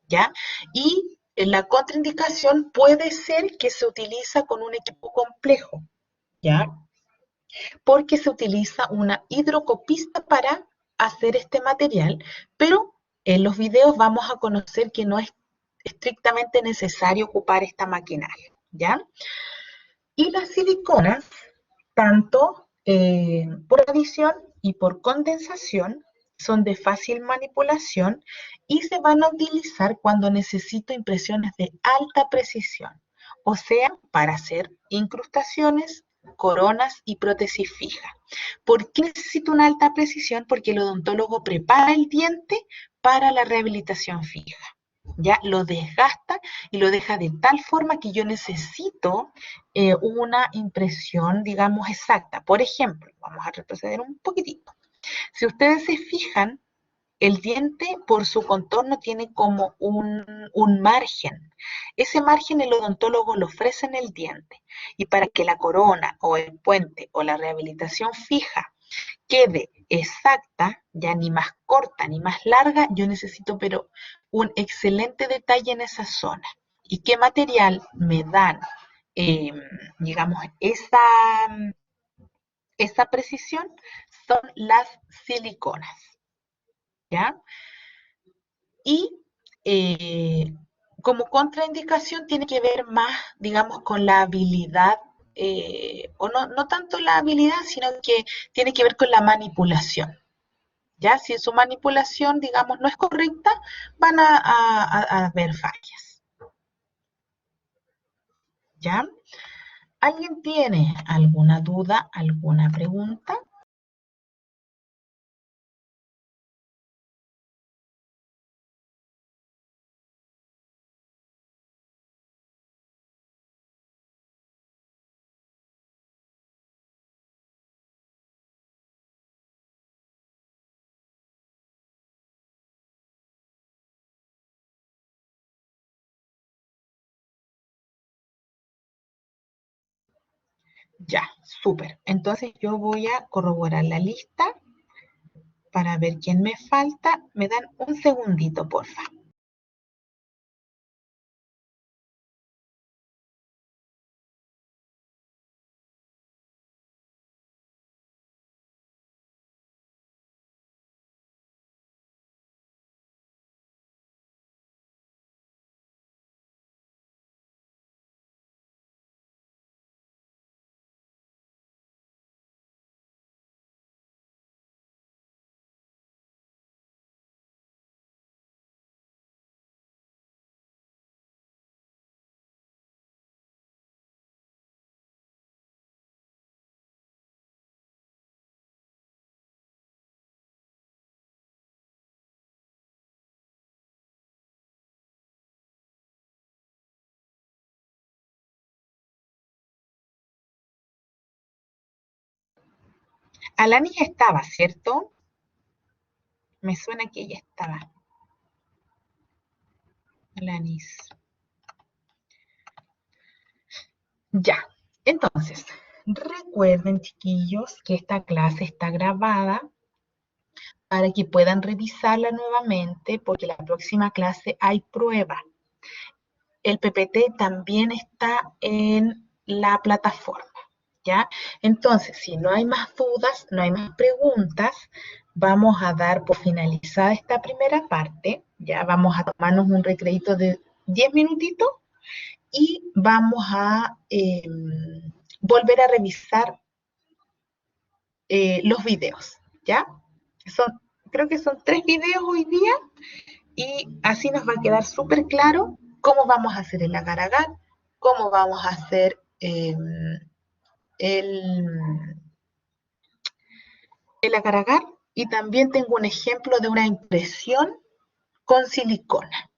Speaker 1: ¿ya? Y la contraindicación puede ser que se utiliza con un equipo complejo, ¿ya? Porque se utiliza una hidrocopista para hacer este material, pero en los videos vamos a conocer que no es estrictamente necesario ocupar esta maquinaria, ¿ya? Y las siliconas, tanto por adición y por condensación, son de fácil manipulación y se van a utilizar cuando necesito impresiones de alta precisión, o sea, para hacer incrustaciones, coronas y prótesis fija. ¿Por qué necesito una alta precisión? Porque el odontólogo prepara el diente para la rehabilitación fija. Ya lo desgasta y lo deja de tal forma que yo necesito una impresión, digamos, exacta. Por ejemplo, vamos a retroceder un poquitito. Si ustedes se fijan, el diente por su contorno tiene como un margen. Ese margen el odontólogo lo ofrece en el diente. Y para que la corona o el puente o la rehabilitación fija quede exacta, ya ni más corta ni más larga, yo necesito pero un excelente detalle en esa zona. ¿Y qué material me dan, eh, digamos, esa precisión? Son las siliconas, ¿ya? Y como contraindicación tiene que ver más, digamos, con la habilidad, o no, no tanto la habilidad, sino que tiene que ver con la manipulación. ¿Ya? Si su manipulación, digamos, no es correcta, van a haber fallas. ¿Ya? ¿Alguien tiene alguna duda, alguna pregunta? Ya, súper. Entonces yo voy a corroborar la lista para ver quién me falta. Me dan un segundito, porfa. Alanis estaba, ¿cierto? Me suena que ella estaba. Alanis. Ya. Entonces, recuerden, chiquillos, que esta clase está grabada para que puedan revisarla nuevamente, porque la próxima clase hay prueba. El PPT también está en la plataforma, ¿ya? Entonces, si no hay más dudas, no hay más preguntas, vamos a dar por finalizada esta primera parte, ya vamos a tomarnos un recreito de 10 minutitos y vamos a volver a revisar los videos, ¿ya? Son, creo que son 3 videos hoy día y así nos va a quedar súper claro cómo vamos a hacer el agar-agar, cómo vamos a hacer el, el agar-agar y también tengo un ejemplo de una impresión con silicona,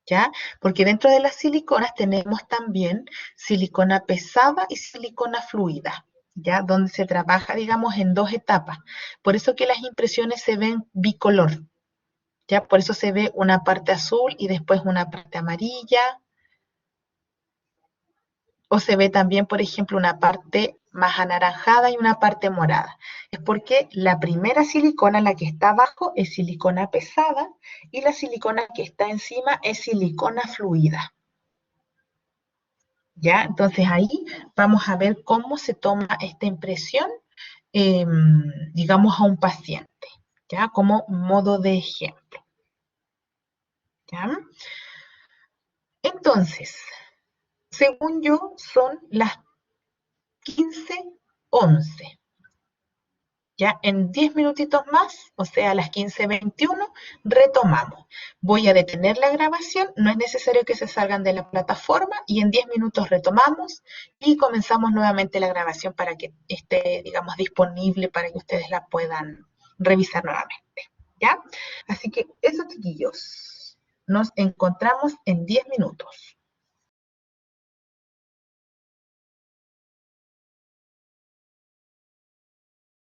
Speaker 1: ¿ya? Porque dentro de las siliconas tenemos también silicona pesada y silicona fluida, ¿ya? Donde se trabaja, digamos, en dos etapas. Por eso que las impresiones se ven bicolor, ¿ya? Por eso se ve una parte azul y después una parte amarilla, o se ve también, por ejemplo, una parte más anaranjada y una parte morada. Es porque la primera silicona, la que está abajo, es silicona pesada y la silicona que está encima es silicona fluida. ¿Ya? Entonces ahí vamos a ver cómo se toma esta impresión, eh, digamos, a un paciente, ¿ya? Como modo de ejemplo. ¿Ya? Entonces, según yo, son las 15:11. Ya en 10 minutitos más, o sea, a las 15:21, retomamos. Voy a detener la grabación, no es necesario que se salgan de la plataforma y en 10 minutos retomamos y comenzamos nuevamente la grabación para que esté, digamos, disponible para que ustedes la puedan revisar nuevamente. ¿Ya? Así que eso, chiquillos. Nos encontramos en 10 minutos.